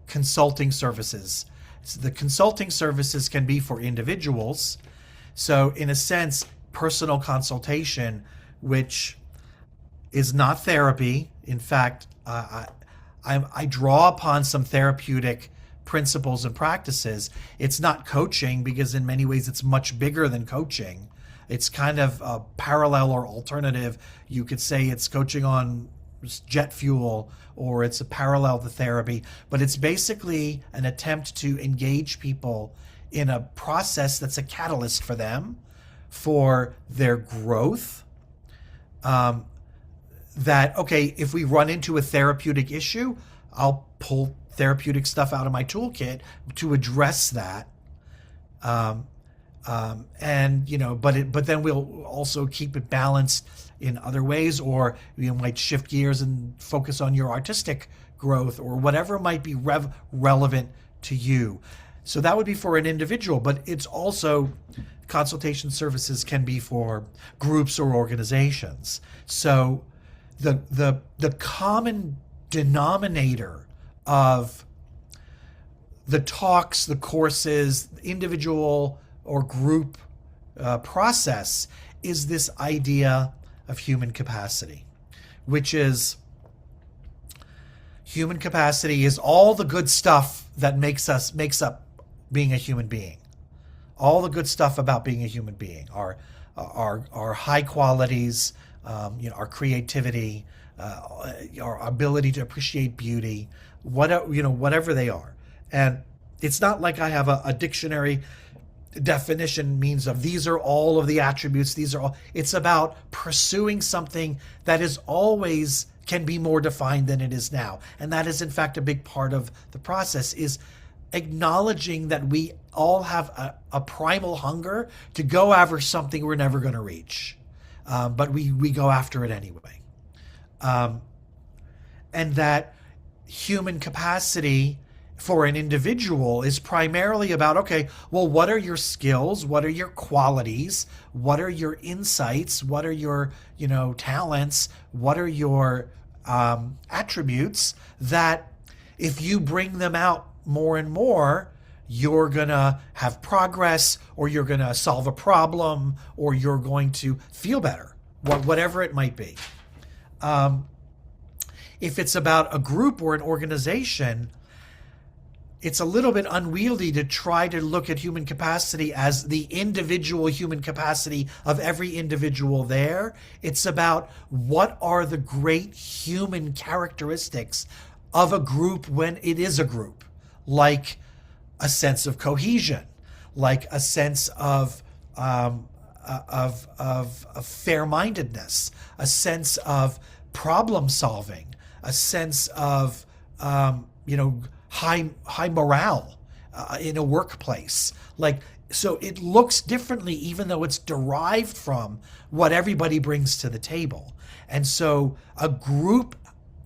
consulting services. So the consulting services can be for individuals. So in a sense, personal consultation, which is not therapy. In fact, I draw upon some therapeutic principles and practices. It's not coaching because in many ways it's much bigger than coaching. It's kind of a parallel or alternative. You could say it's coaching on jet fuel, or it's a parallel to therapy, but it's basically an attempt to engage people in a process that's a catalyst for them, for their growth. That, okay, if we run into a therapeutic issue, I'll pull therapeutic stuff out of my toolkit to address that. And but then we'll also keep it balanced in other ways, or you might shift gears and focus on your artistic growth or whatever might be relevant to you. So that would be for an individual, but it's also consultation services can be for groups or organizations. So the common denominator of the talks, the courses, individual or group process is this idea of human capacity, which is human capacity is all the good stuff that makes up being a human being. All the good stuff about being a human being, our high qualities, our creativity, our ability to appreciate beauty, whatever they are. And it's not like I have a dictionary definition means of these are all of the attributes. These are all. It's about pursuing something that is always can be more defined than it is now. And that is in fact a big part of the process, is acknowledging that we all have a primal hunger to go after something we're never going to reach. But we go after it anyway. Um, and that human capacity for an individual is primarily about, okay, well, what are your skills? What are your qualities? What are your insights? What are your, talents? What are your attributes that if you bring them out more and more, you're going to have progress, or you're going to solve a problem, or you're going to feel better, whatever it might be. If it's about a group or an organization, it's a little bit unwieldy to try to look at human capacity as the individual human capacity of every individual there. It's about what are the great human characteristics of a group when it is a group, like a sense of cohesion, like a sense of fair-mindedness, a sense of problem solving, a sense of high morale in a workplace. So it looks differently, even though it's derived from what everybody brings to the table. And so a group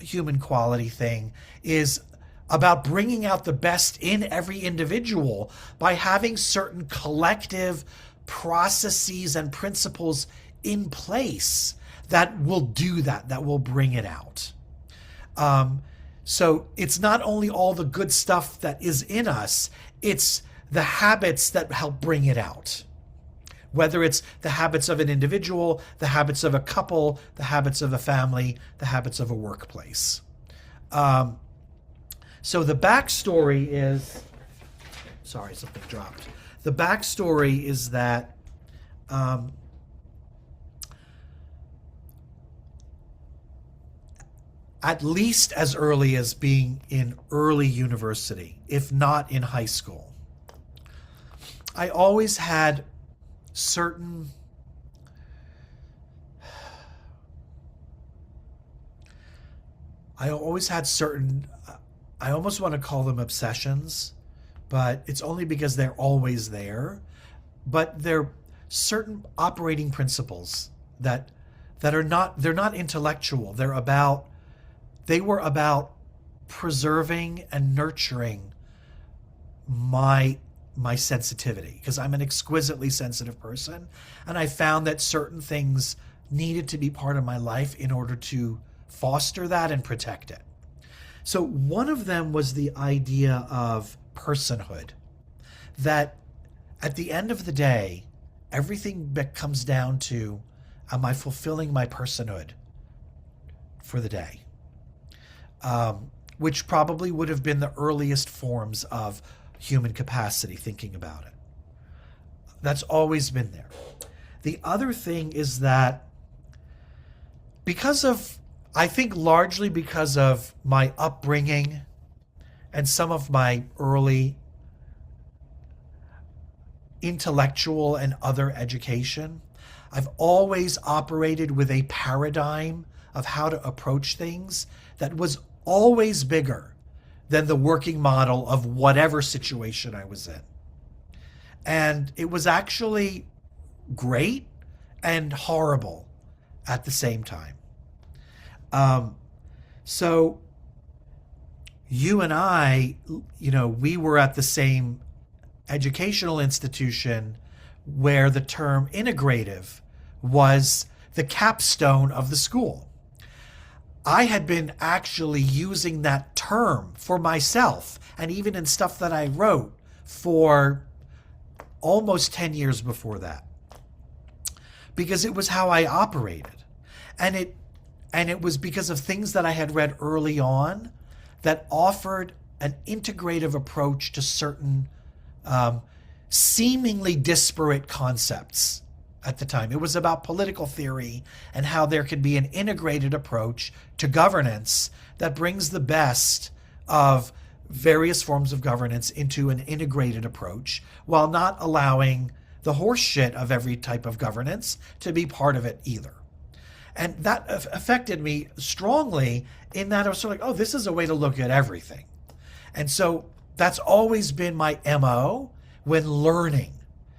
human quality thing is about bringing out the best in every individual by having certain collective processes and principles in place that will do that will bring it out. So it's not only all the good stuff that is in us, it's the habits that help bring it out. Whether it's the habits of an individual, the habits of a couple, the habits of a family, the habits of a workplace. So the backstory is, sorry, something dropped. The backstory is that at least as early as being in early university, if not in high school, I always had certain I almost want to call them obsessions, but it's only because they're always there. But they're certain operating principles that are not, they're not intellectual. They were about preserving and nurturing my sensitivity, because I'm an exquisitely sensitive person, and I found that certain things needed to be part of my life in order to foster that and protect it. So one of them was the idea of personhood, that at the end of the day, everything that comes down to, am I fulfilling my personhood for the day? Which probably would have been the earliest forms of human capacity, thinking about it. That's always been there. The other thing is that I think largely because of my upbringing and some of my early intellectual and other education, I've always operated with a paradigm of how to approach things that was always bigger than the working model of whatever situation I was in. And it was actually great and horrible at the same time. So you and I, we were at the same educational institution where the term integrative was the capstone of the school. I had been actually using that term for myself, and even in stuff that I wrote, for almost 10 years before that, because it was how I operated. And it was because of things that I had read early on that offered an integrative approach to certain seemingly disparate concepts at the time. It was about political theory and how there could be an integrated approach to governance that brings the best of various forms of governance into an integrated approach, while not allowing the horse shit of every type of governance to be part of it either. And that affected me strongly, in that I was sort of like, oh, this is a way to look at everything. And so that's always been my MO when learning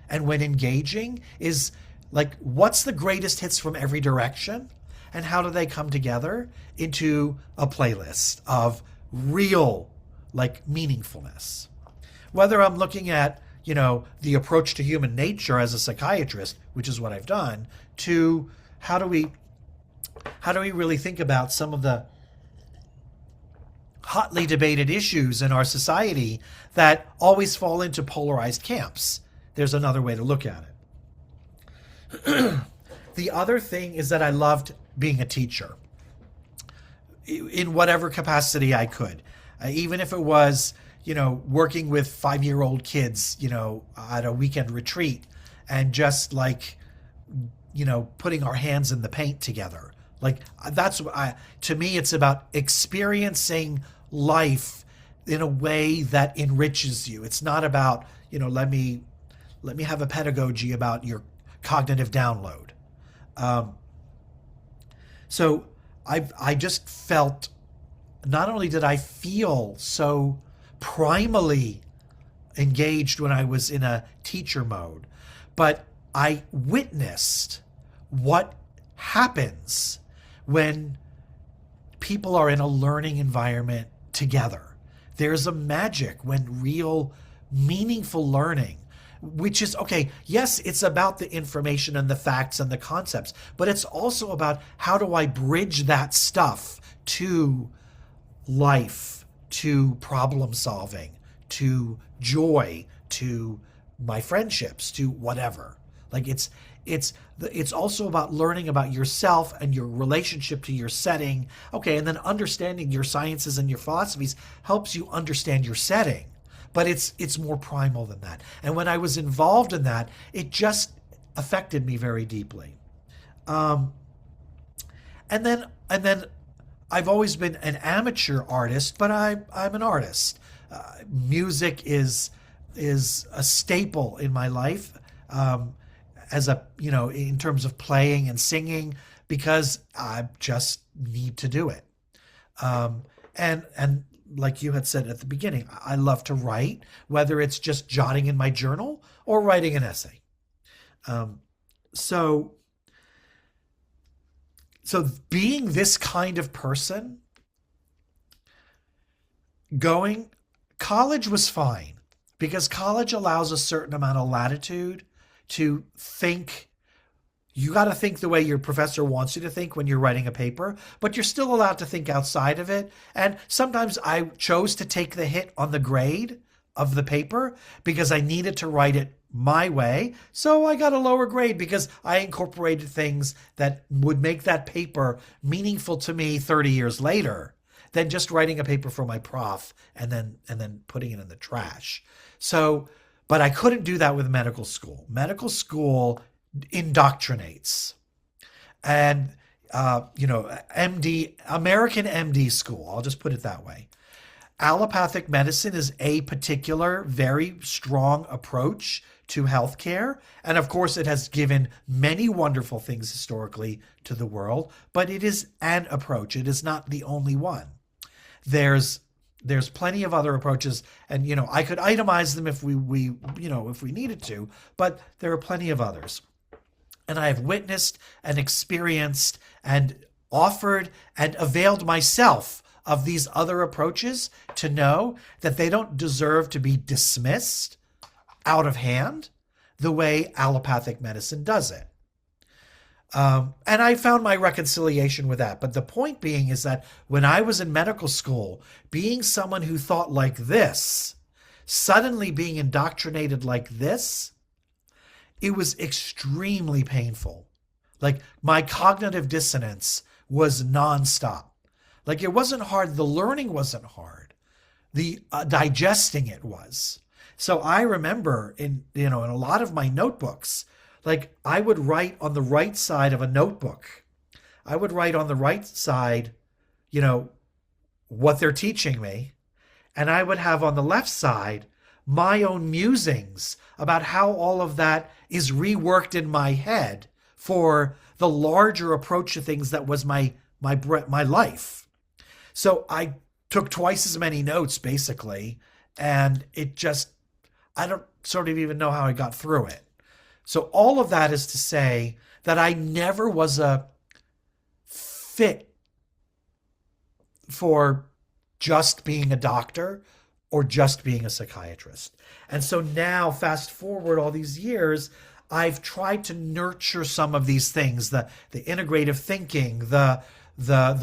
and when engaging, is like, what's the greatest hits from every direction? And how do they come together? Into a playlist of real, like, meaningfulness. Whether I'm looking at, the approach to human nature as a psychiatrist, which is what I've done, to how do we really think about some of the hotly debated issues in our society that always fall into polarized camps. There's another way to look at it. The other thing is that I loved being a teacher in whatever capacity I could. Even if it was, working with 5-year-old kids, at a weekend retreat and just like, putting our hands in the paint together. Like that's what to me, it's about experiencing life in a way that enriches you. It's not about, let me have a pedagogy about your cognitive download. So I just felt, not only did I feel so primally engaged when I was in a teacher mode, but I witnessed what happens when people are in a learning environment together. There's a magic when real meaningful learning, which is, okay, yes, it's about the information and the facts and the concepts, but it's also about how do I bridge that stuff to life, to problem solving, to joy, to my friendships, to whatever. Like it's also about learning about yourself and your relationship to your setting. Okay, and then understanding your sciences and your philosophies helps you understand your setting. But it's more primal than that. And when I was involved in that, it just affected me very deeply. And then I've always been an amateur artist, but I'm an artist. Music is a staple in my life, as a, in terms of playing and singing, because I just need to do it. And like you had said at the beginning, I love to write, whether it's just jotting in my journal or writing an essay. So being this kind of person, college was fine, because college allows a certain amount of latitude to think. You got to think the way your professor wants you to think when you're writing a paper, but you're still allowed to think outside of it. And sometimes I chose to take the hit on the grade of the paper because I needed to write it my way. So I got a lower grade because I incorporated things that would make that paper meaningful to me 30 years later than just writing a paper for my prof and then putting it in the trash. So, but I couldn't do that with medical school. Medical school indoctrinates. And MD, American MD school, I'll just put it that way. Allopathic medicine is a particular very strong approach to healthcare, and of course it has given many wonderful things historically to the world, but it is an approach. It is not the only one. There's plenty of other approaches, and I could itemize them if we if we needed to, but there are plenty of others. And I have witnessed and experienced and offered and availed myself of these other approaches to know that they don't deserve to be dismissed out of hand the way allopathic medicine does it. And I found my reconciliation with that. But the point being is that when I was in medical school, being someone who thought like this, suddenly being indoctrinated like this, it was extremely painful. Like my cognitive dissonance was nonstop. Like it wasn't hard. The learning wasn't hard. The digesting it was. So I remember in a lot of my notebooks, like I would write on the right side of a notebook. I would write on the right side, what they're teaching me. And I would have on the left side my own musings about how all of that is reworked in my head for the larger approach to things that was my life. So I took twice as many notes basically, and I don't sort of even know how I got through it. So all of that is to say that I never was a fit for just being a doctor or just being a psychiatrist. And so now, fast forward all these years, I've tried to nurture some of these things, the integrative thinking, the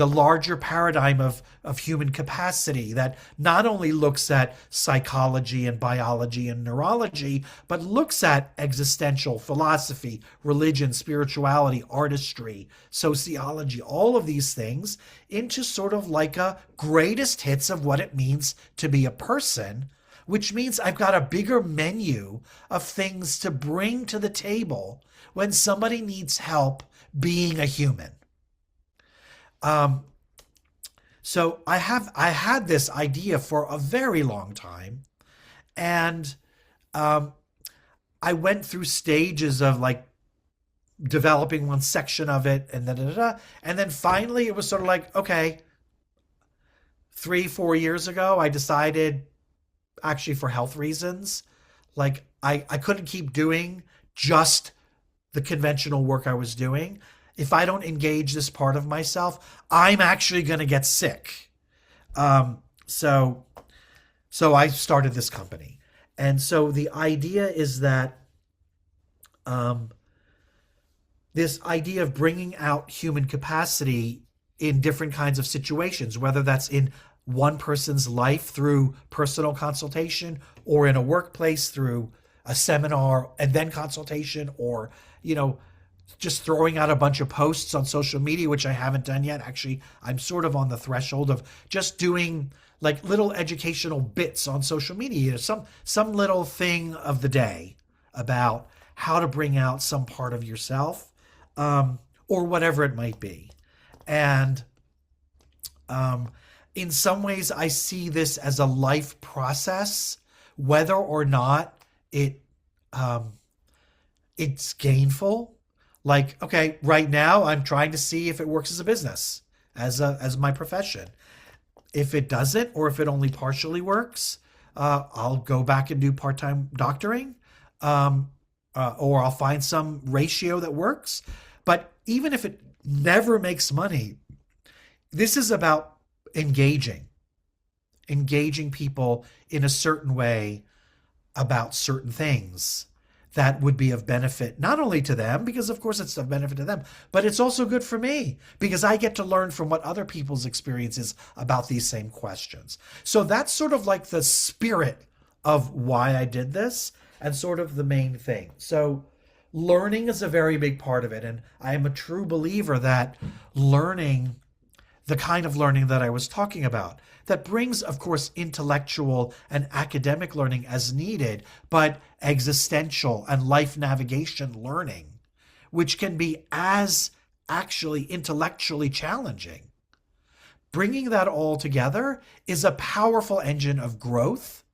larger paradigm of human capacity that not only looks at psychology and biology and neurology, but looks at existential philosophy, religion, spirituality, artistry, sociology, all of these things into sort of like a greatest hits of what it means to be a person, which means I've got a bigger menu of things to bring to the table when somebody needs help being a human. Um, so I had this idea for a very long time, and um, I went through stages of like developing one section of it, and and then finally it was sort of like, okay, 3 4 years ago I decided, actually for health reasons, like I couldn't keep doing just the conventional work I was doing. If I don't engage this part of myself, I'm actually going to get sick. Um, so, so I started this company, and so the idea is that um, this idea of bringing out human capacity in different kinds of situations, whether that's in one person's life through personal consultation, or in a workplace through a seminar and then consultation, or, you know, just throwing out a bunch of posts on social media, which I haven't done yet. Actually, I'm sort of on the threshold of just doing like little educational bits on social media, you know, some little thing of the day about how to bring out some part of yourself, or whatever it might be. And um, in some ways, I see this as a life process, whether or not it um, it's gainful. Like, okay, right now I'm trying to see if it works as a business, as my profession. If it doesn't, or if it only partially works, I'll go back and do part-time doctoring, um, or I'll find some ratio that works. But even if it never makes money, this is about engaging, engaging people in a certain way about certain things that would be of benefit not only to them, because of course it's of benefit to them, but it's also good for me because I get to learn from what other people's experiences about these same questions. So that's sort of like the spirit of why I did this, and sort of the main thing. So learning is a very big part of it, and I am a true believer that learning, the kind of learning that I was talking about, that brings, of course, intellectual and academic learning as needed, but existential and life navigation learning, which can be as actually intellectually challenging. Bringing that all together is a powerful engine of growth.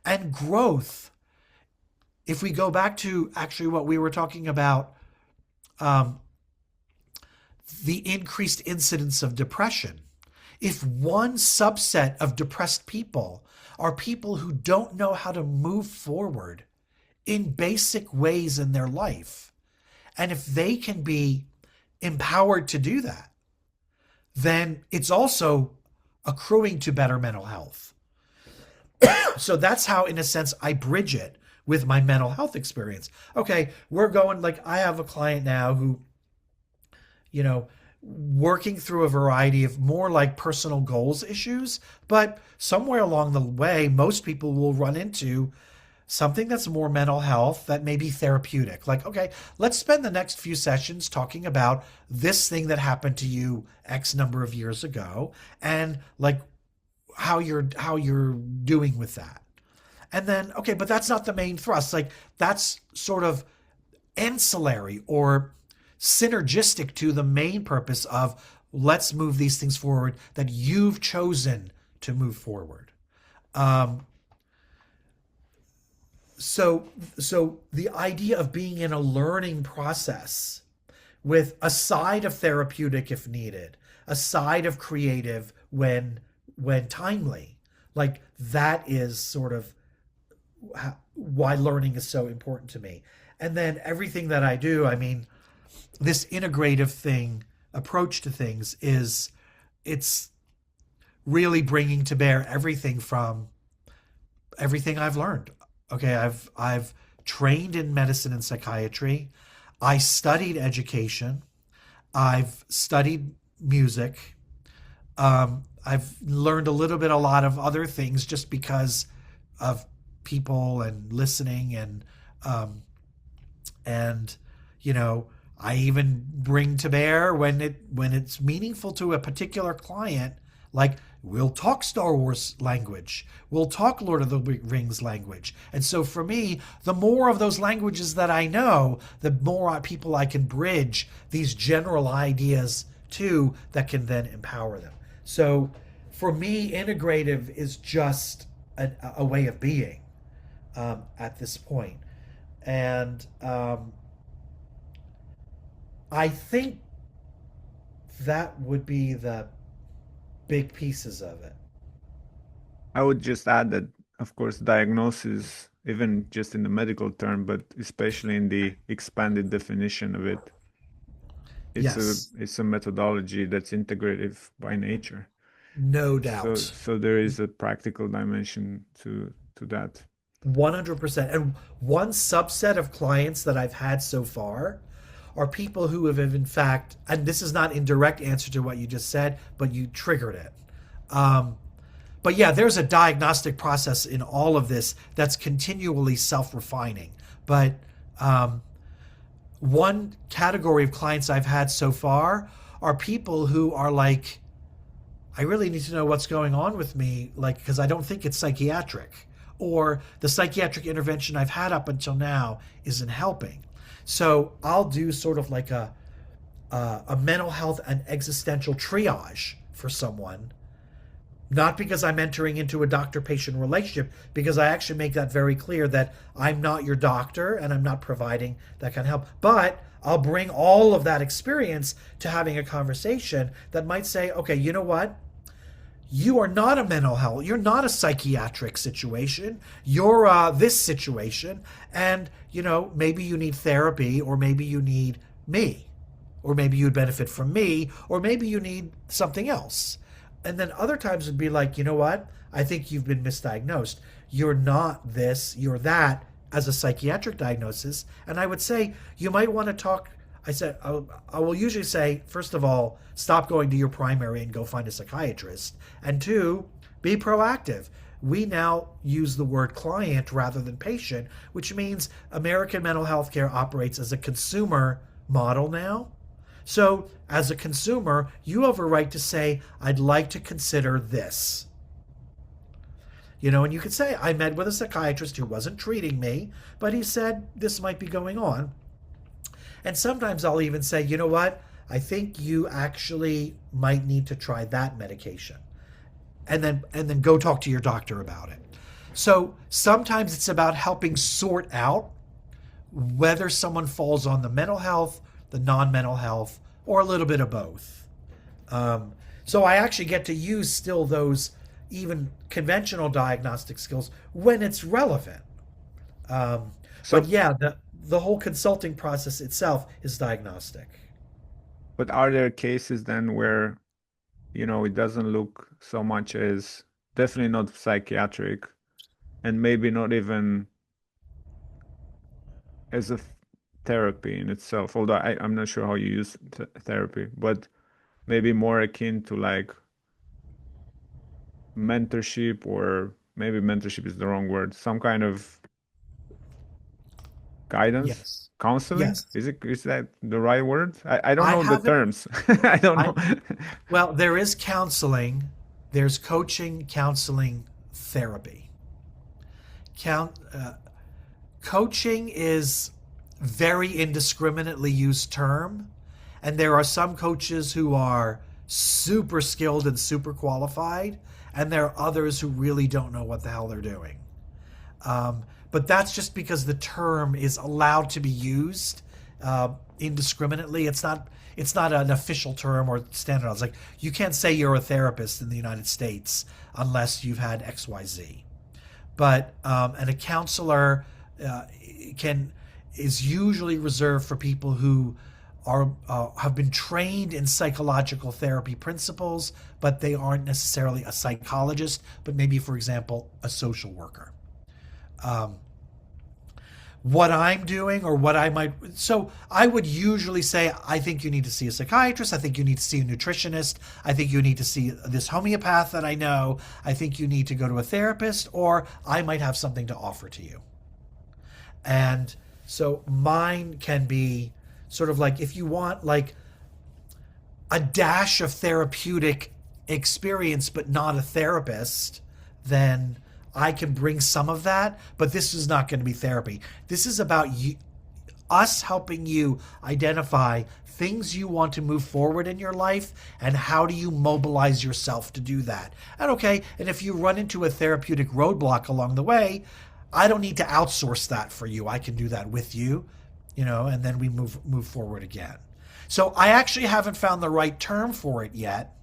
And growth, if we go back to actually what we were talking about, um, the increased incidence of depression. If one subset of depressed people are people who don't know how to move forward in basic ways in their life, and if they can be empowered to do that, then it's also accruing to better mental health. So that's how, in a sense, I bridge it with my mental health experience. Okay, we're going, like, I have a client now who, you know, working through a variety of more like personal goals issues, but somewhere along the way, most people will run into something that's more mental health that may be therapeutic. Like, okay, let's spend the next few sessions talking about this thing that happened to you X number of years ago, and like how you're doing with that. And then, okay, but that's not the main thrust. Like, that's sort of ancillary or synergistic to the main purpose of let's move these things forward that you've chosen to move forward. Um, so the idea of being in a learning process with a side of therapeutic if needed, a side of creative when timely, like that is sort of why learning is so important to me. And then everything that I do, I mean, this integrative thing, approach to things is it's really bringing to bear everything from everything I've learned. Okay, I've trained in medicine and psychiatry. I studied education. I've studied music. I've learned a lot of other things just because of people and listening um, and you know I even bring to bear when it's meaningful to a particular client, like we'll talk Star Wars language, we'll talk Lord of the Rings language. And so for me, the more of those languages that I know, the more people I can bridge these general ideas to that can then empower them. So for me, integrative is just a way of being at this point. And I think that would be the big pieces of it. I would just add that, of course, diagnosis, even just in the medical term, but especially in the expanded definition of it, Yes, it's a methodology that's integrative by nature. no So doubt. so there is a practical dimension to that. 100%. And one subset of clients that I've had so far are people who have, in fact, and this is not in direct answer to what you just said, but you triggered it. Um, but yeah, there's a diagnostic process in all of this that's continually self refining. But um, one category of clients I've had so far are people who are like, I really need to know what's going on with me, like, because I don't think it's psychiatric, or the psychiatric intervention I've had up until now isn't helping. So I'll do sort of like a mental health and existential triage for someone, not because I'm entering into a doctor patient relationship, because I actually make that very clear that I'm not your doctor and I'm not providing that kind of help. But I'll bring all of that experience to having a conversation that might say, okay, you know what? You are not a mental health, you're not a psychiatric situation, you're this situation. And, maybe you need therapy, or maybe you need me, or maybe you'd benefit from me, or maybe you need something else. And then other times it'd be like, you know what? I think you've been misdiagnosed. You're not this, you're that as a psychiatric diagnosis. And I would say you might want to talk. I will usually say, first of all, stop going to your primary and go find a psychiatrist. And two, be proactive. We now use the word client rather than patient, which means American mental health care operates as a consumer model now. So, as a consumer, you have a right to say, I'd like to consider this. And you could say, I met with a psychiatrist who wasn't treating me, but he said this might be going on. And sometimes I'll even say, you know what? I think you actually might need to try that medication. And then go talk to your doctor about it. So sometimes it's about helping sort out whether someone falls on the mental health, the non-mental health, or a little bit of both. So I actually get to use still those even conventional diagnostic skills when it's relevant. But So, yeah, the whole consulting process itself is diagnostic. but are there cases then where, it doesn't look so much as definitely not psychiatric and maybe not even as a therapy in itself, although I'm not sure how you use therapy, but maybe more akin to like mentorship, or maybe mentorship is the wrong word, some kind of guidance, Yes. counseling. Yes. Is that the right word? I don't I know the haven't terms. I don't I know. Well, there is counseling, there's coaching, counseling, therapy. Count Coaching is very indiscriminately used term, and there are some coaches who are super skilled and super qualified, and there are others who really don't know what the hell they're doing. But that's just because the term is allowed to be used indiscriminately. It's not an official term or standardized. Like, you can't say you're a therapist in the United States unless you've had XYZ. But and a counselor uh, can is usually reserved for people who are have been trained in psychological therapy principles, but they aren't necessarily a psychologist, but maybe, for example, a social worker. Um, what I'm doing or what I might. So I would usually say, I think you need to see a psychiatrist. I think you need to see a nutritionist. I think you need to see this homeopath that I know. I think you need to go to a therapist, or I might have something to offer to you. And so mine can be sort of like, if you want like a dash of therapeutic experience, but not a therapist, then I can bring some of that. But this is not going to be therapy. This is about you, us helping you identify things you want to move forward in your life and how do you mobilize yourself to do that. And okay, and if you run into a therapeutic roadblock along the way, I don't need to outsource that for you. I can do that with you, and then we move forward again. So I actually haven't found the right term for it yet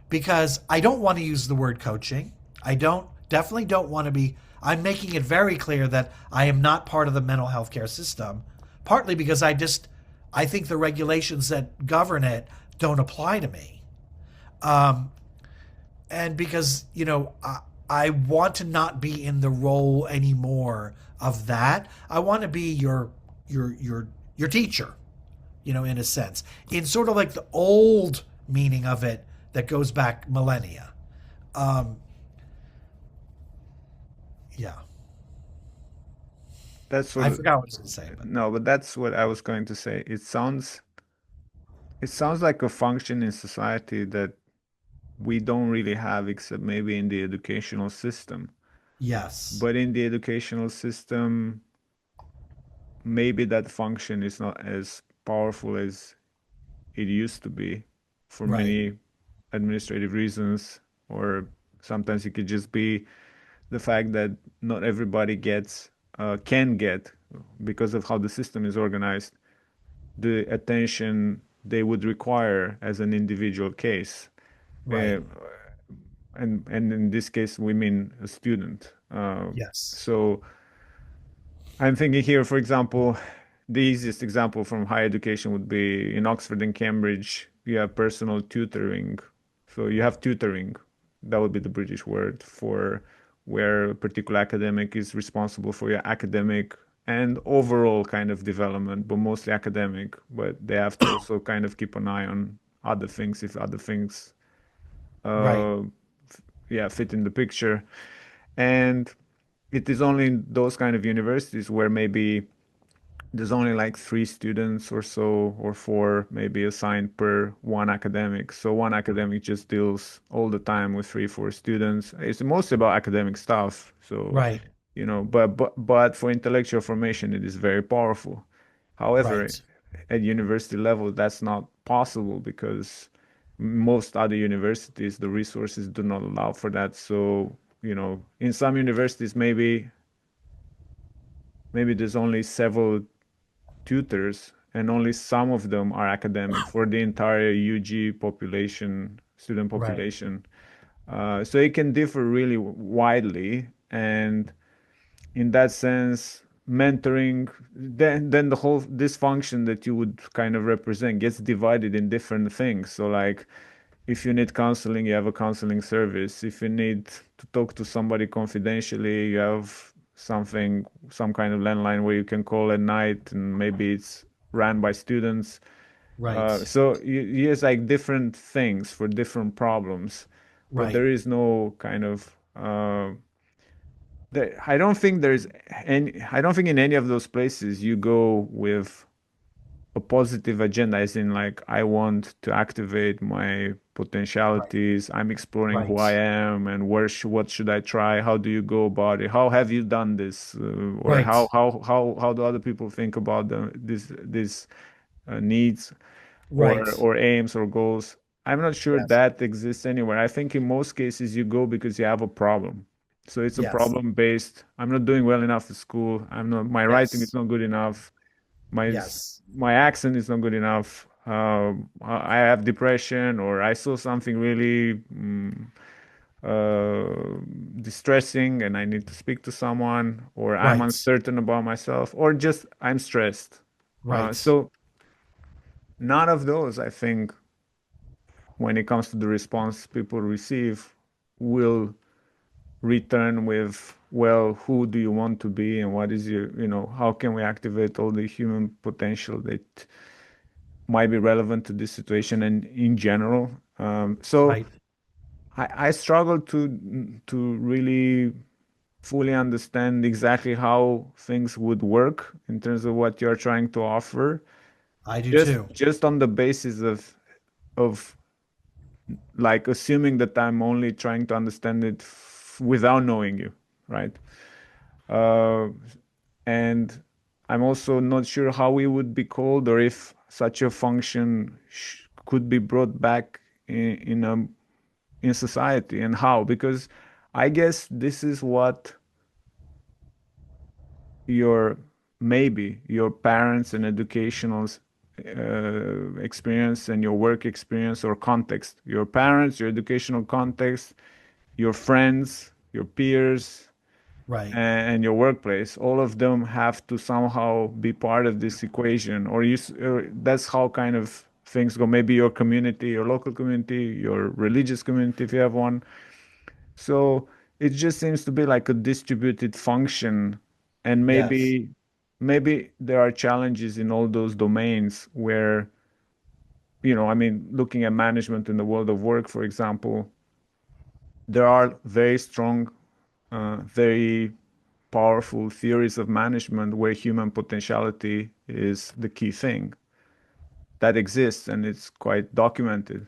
because I don't want to use the word coaching. I definitely don't want to be. I'm making it very clear that I am not part of the mental health care system, partly because I think the regulations that govern it don't apply to me. Um, and because, I want to not be in the role anymore of that. I want to be your teacher, in a sense, in sort of like the old meaning of it that goes back millennia. Um, yeah, That's what, I forgot what I was going to say, but no, but that's what I was going to say. It sounds like a function in society that we don't really have except maybe in the educational system. yes, But in the educational system, maybe that function is not as powerful as it used to be for right, many administrative reasons, or sometimes it could just be the fact that not everybody can get, because of how the system is organized, the attention they would require as an individual case. Uh, right, and in this case, we mean a student. yes, So I'm thinking here, for example, the easiest example from higher education would be in Oxford and Cambridge, you have personal tutoring. So you have tutoring. That would be the British word for where a particular academic is responsible for your academic and overall kind of development, but mostly academic. But they have to also kind of keep an eye on other things if other things, right, uh, yeah, fit in the picture. And it is only in those kind of universities where maybe there's only like three students or so, or four maybe assigned per one academic. So one academic just deals all the time with three, four students. It's mostly about academic stuff. So, right, but for intellectual formation, it is very powerful. However, right, at university level, that's not possible because most other universities, the resources do not allow for that. So, in some universities, maybe there's only several tutors, and only some of them are academic for the entire UG population, student right, population. So it can differ really widely, and in that sense, mentoring, then the whole this function that you would kind of represent gets divided in different things. So like, if you need counseling, you have a counseling service. If you need to talk to somebody confidentially, you have some kind of landline where you can call at night, and maybe it's ran by students. right, So yes, like different things for different problems, but right, there is no kind of I don't think in any of those places you go with a positive agenda, as in like I want to activate my right, potentialities. I'm exploring who I right, am and what should I try? How do you go about it? How have you done this? Or how right, do other people think about this needs right, or aims or goals? I'm not sure yes, that exists anywhere. I think in most cases you go because you have a problem. So it's a yes, problem based. I'm not doing well enough at school. My writing is yes, not good enough. My yes, my accent is not good enough. I have depression, or I saw something really distressing and I need to speak to someone, or I'm right, uncertain about myself, or just I'm stressed. right, So none of those, I think, when it comes to the response people receive, will return with, well, who do you want to be and what is your, how can we activate all the human potential that might be relevant to this situation and in general. So Right. I struggle to really fully understand exactly how things would work in terms of what you're trying to offer, I do just too. just on the basis of like assuming that I'm only trying to understand it without knowing you, right? Uh, and I'm also not sure how we would be called or if such a function could be brought back in society and how, because I guess this is what your maybe your parents and educational experience and your work experience or context, your parents, your educational context, your friends, your peers, Right. and your workplace, all of them have to somehow be part of this equation, or that's how kind of things go. Maybe your community, your local community, your religious community, if you have one. So it just seems to be like a distributed function, and Yes. maybe there are challenges in all those domains where, I mean, looking at management in the world of work, for example, there are very strong, very powerful theories of management where human potentiality is the key thing that exists and it's quite documented,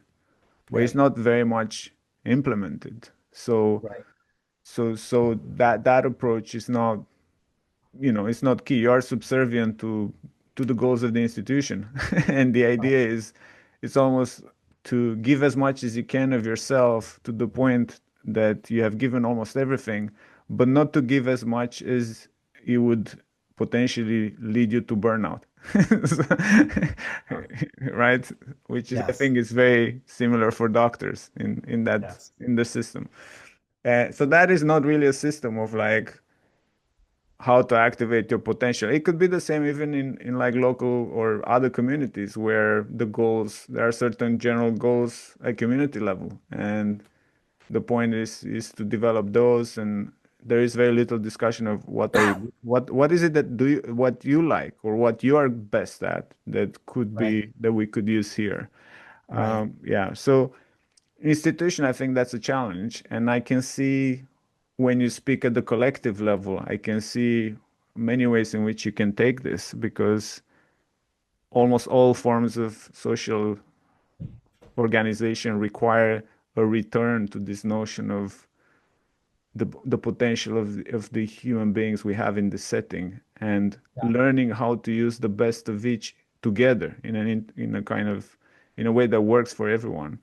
but it's Right. not very much implemented. So Right. that approach is not, it's not key. You are subservient to the goals of the institution. And the Right. idea is it's almost to give as much as you can of yourself to the point that you have given almost everything, but not to give as much as it would potentially lead you to burnout. Sure. Right? Which is, I Yes. think, is very similar for doctors Yes. in the system. So that is not really a system of like how to activate your potential. It could be the same even in like local or other communities where there are certain general goals at community level. And the point is to develop those, and there is very little discussion of what is it that what you like or what you are best at that could Right. be that we could use here. Right. Yeah. So institution, I think that's a challenge. And I can see when you speak at the collective level, I can see many ways in which you can take this because almost all forms of social organization require a return to this notion of the potential of the human beings we have in this setting and Yeah. learning how to use the best of each together in a kind of in a way that works for everyone,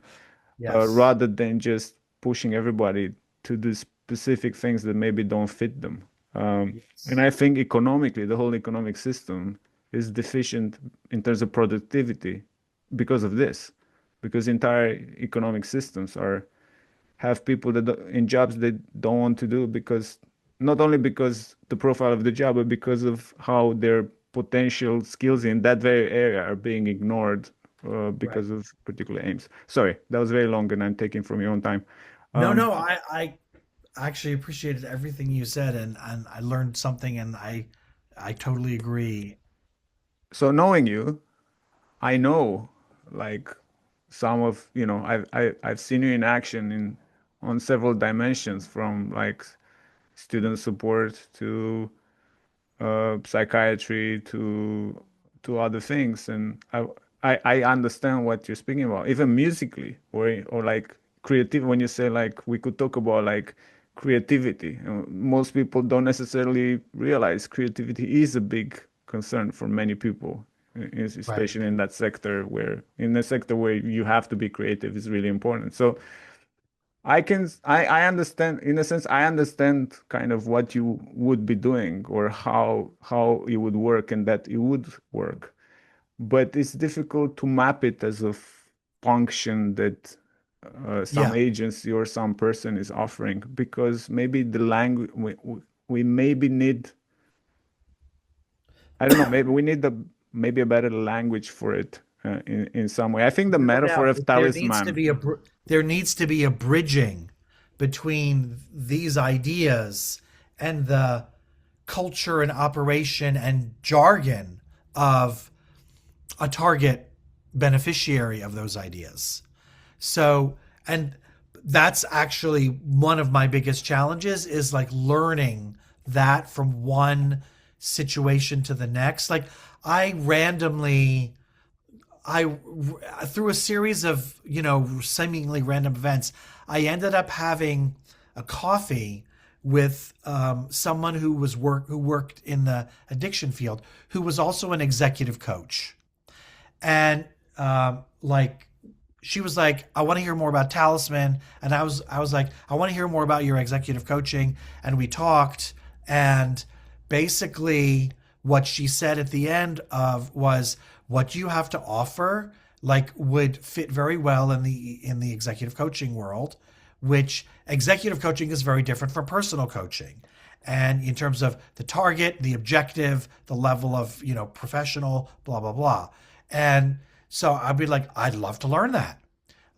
Yes. rather than just pushing everybody to do specific things that maybe don't fit them. And Yes. I think economically, the whole economic system is deficient in terms of productivity because of this, because entire economic systems are have people that in jobs they don't want to do because not only because the profile of the job, but because of how their potential skills in that very area are being ignored Right. because of particular aims. Sorry, that was very long and I'm taking from your own time. No, Um, no, I actually appreciated everything you said, and I learned something, and I totally agree. so knowing you, I know like some of, I've seen you in action in on several dimensions from like student support to psychiatry to other things, and I understand what you're speaking about, even musically or like creative. When you say like we could talk about like creativity, most people don't necessarily realize creativity is a big concern for many people, Right. especially in that sector where in a sector where you have to be creative is really important. So I understand in a sense I understand kind of what you would be doing or how it would work and that it would work. But it's difficult to map it as a function that some Yeah. agency or some person is offering because maybe the language we maybe need, I don't know, maybe we need maybe a better language for it. in some way. I think the No metaphor doubt. of talisman. There needs to be a bridging between these ideas and the culture and operation and jargon of a target beneficiary of those ideas. So, and that's actually one of my biggest challenges is like learning that from one situation to the next. Like I randomly I through a series of, seemingly random events, I ended up having a coffee with someone who worked in the addiction field, who was also an executive coach. And like she was like, I want to hear more about Talisman. And I was like, I want to hear more about your executive coaching. And we talked, and basically what she said at the end of was, what you have to offer like would fit very well in the executive coaching world, which executive coaching is very different from personal coaching. And in terms of the target, the objective, the level of, professional, blah, blah, blah. And so I'd be like, I'd love to learn that,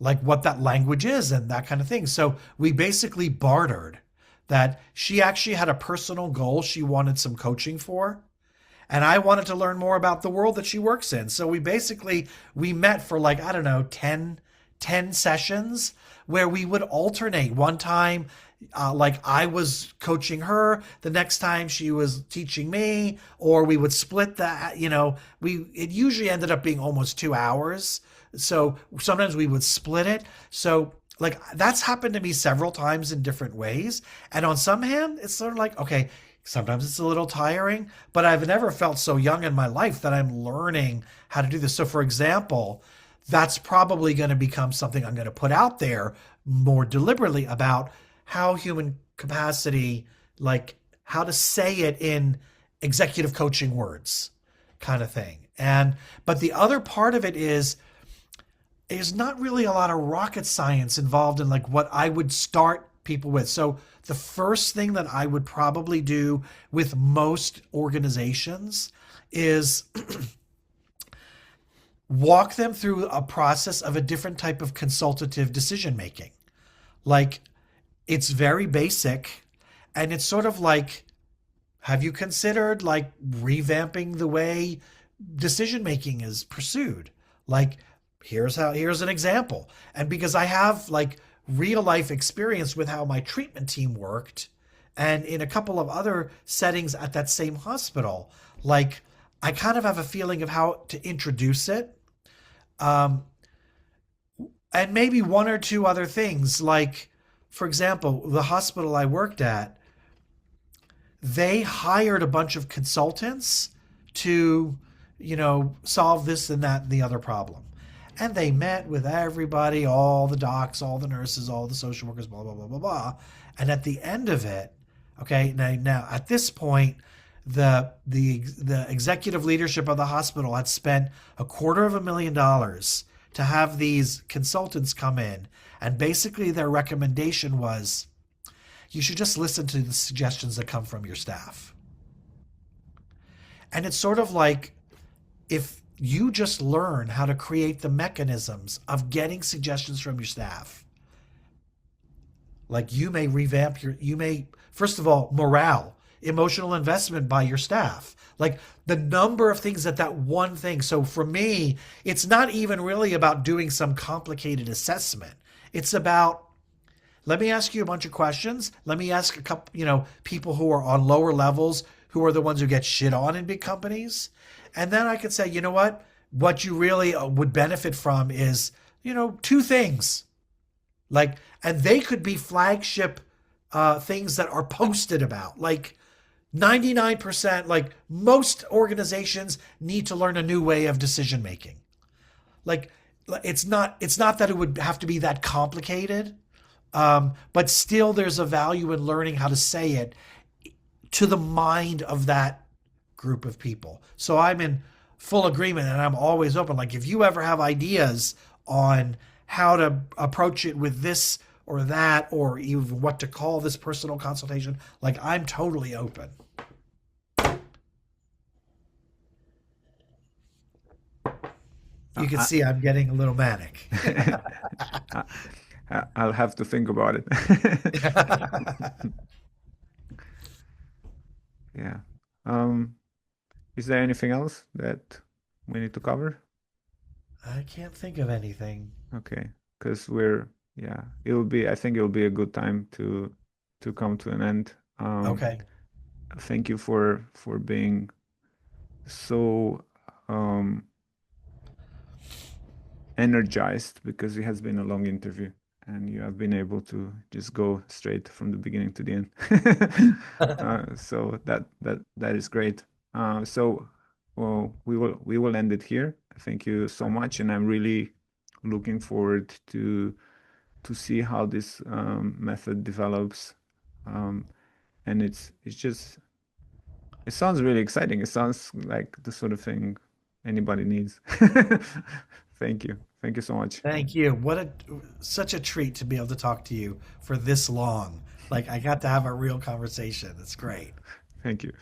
like what that language is and that kind of thing. So we basically bartered that. She actually had a personal goal she wanted some coaching for, and I wanted to learn more about the world that she works in. So we met for like, I don't know, 10 sessions where we would alternate. One time, like I was coaching her, the next time she was teaching me, or we would split that. It usually ended up being almost 2 hours. So sometimes we would split it. So like that's happened to me several times in different ways. And on some hand, it's sort of like, okay, sometimes it's a little tiring, but I've never felt so young in my life that I'm learning how to do this. So for example, that's probably going to become something I'm going to put out there more deliberately about how human capacity, like how to say it in executive coaching words kind of thing. But the other part of it is there's not really a lot of rocket science involved in like what I would start people with. So the first thing that I would probably do with most organizations is walk them through a process of a different type of consultative decision making. Like it's very basic, and it's sort of like, have you considered like revamping the way decision making is pursued? Like here's an example. And because I have like real life experience with how my treatment team worked and in a couple of other settings at that same hospital, like I kind of have a feeling of how to introduce it. Um, and maybe one or two other things, like, for example, the hospital I worked at, they hired a bunch of consultants to, solve this and that and the other problem. And they met with everybody, all the docs, all the nurses, all the social workers, blah, blah, blah, blah, blah. And at the end of it, okay, now at this point, the executive leadership of the hospital had spent $250,000 to have these consultants come in. And basically their recommendation was, you should just listen to the suggestions that come from your staff. And it's sort of like, if you just learn how to create the mechanisms of getting suggestions from your staff, like you may, first of all, morale, emotional investment by your staff, like the number of things that one thing. So for me, it's not even really about doing some complicated assessment. It's about, let me ask you a bunch of questions. Let me ask a couple, people who are on lower levels, who are the ones who get shit on in big companies. And then I could say, you know what you really would benefit from is, two things. Like, and they could be flagship things that are posted about. Like 99%, like most organizations need to learn a new way of decision making. Like it's not that it would have to be that complicated. But still there's a value in learning how to say it to the mind of that group of people. So I'm in full agreement, and I'm always open. Like if you ever have ideas on how to approach it with this or that, or even what to call this personal consultation, like I'm totally open. You can I, see I'm getting a little manic. I, I'll have to think about it. Yeah. Um, is there anything else that we need to cover? I can't think of anything. Okay, because yeah, I think it'll be a good time to come to an end. Okay. Thank you for being so um energized because it has been a long interview and you have been able to just go straight from the beginning to the end. So that is great. So well, we will end it here. Thank you so much, and I'm really looking forward to see how this method develops. Um, and it's just it sounds really exciting. It sounds like the sort of thing anybody needs. Thank you. Thank you so much. Thank you. What a such a treat to be able to talk to you for this long. Like I got to have a real conversation. It's great. Thank you.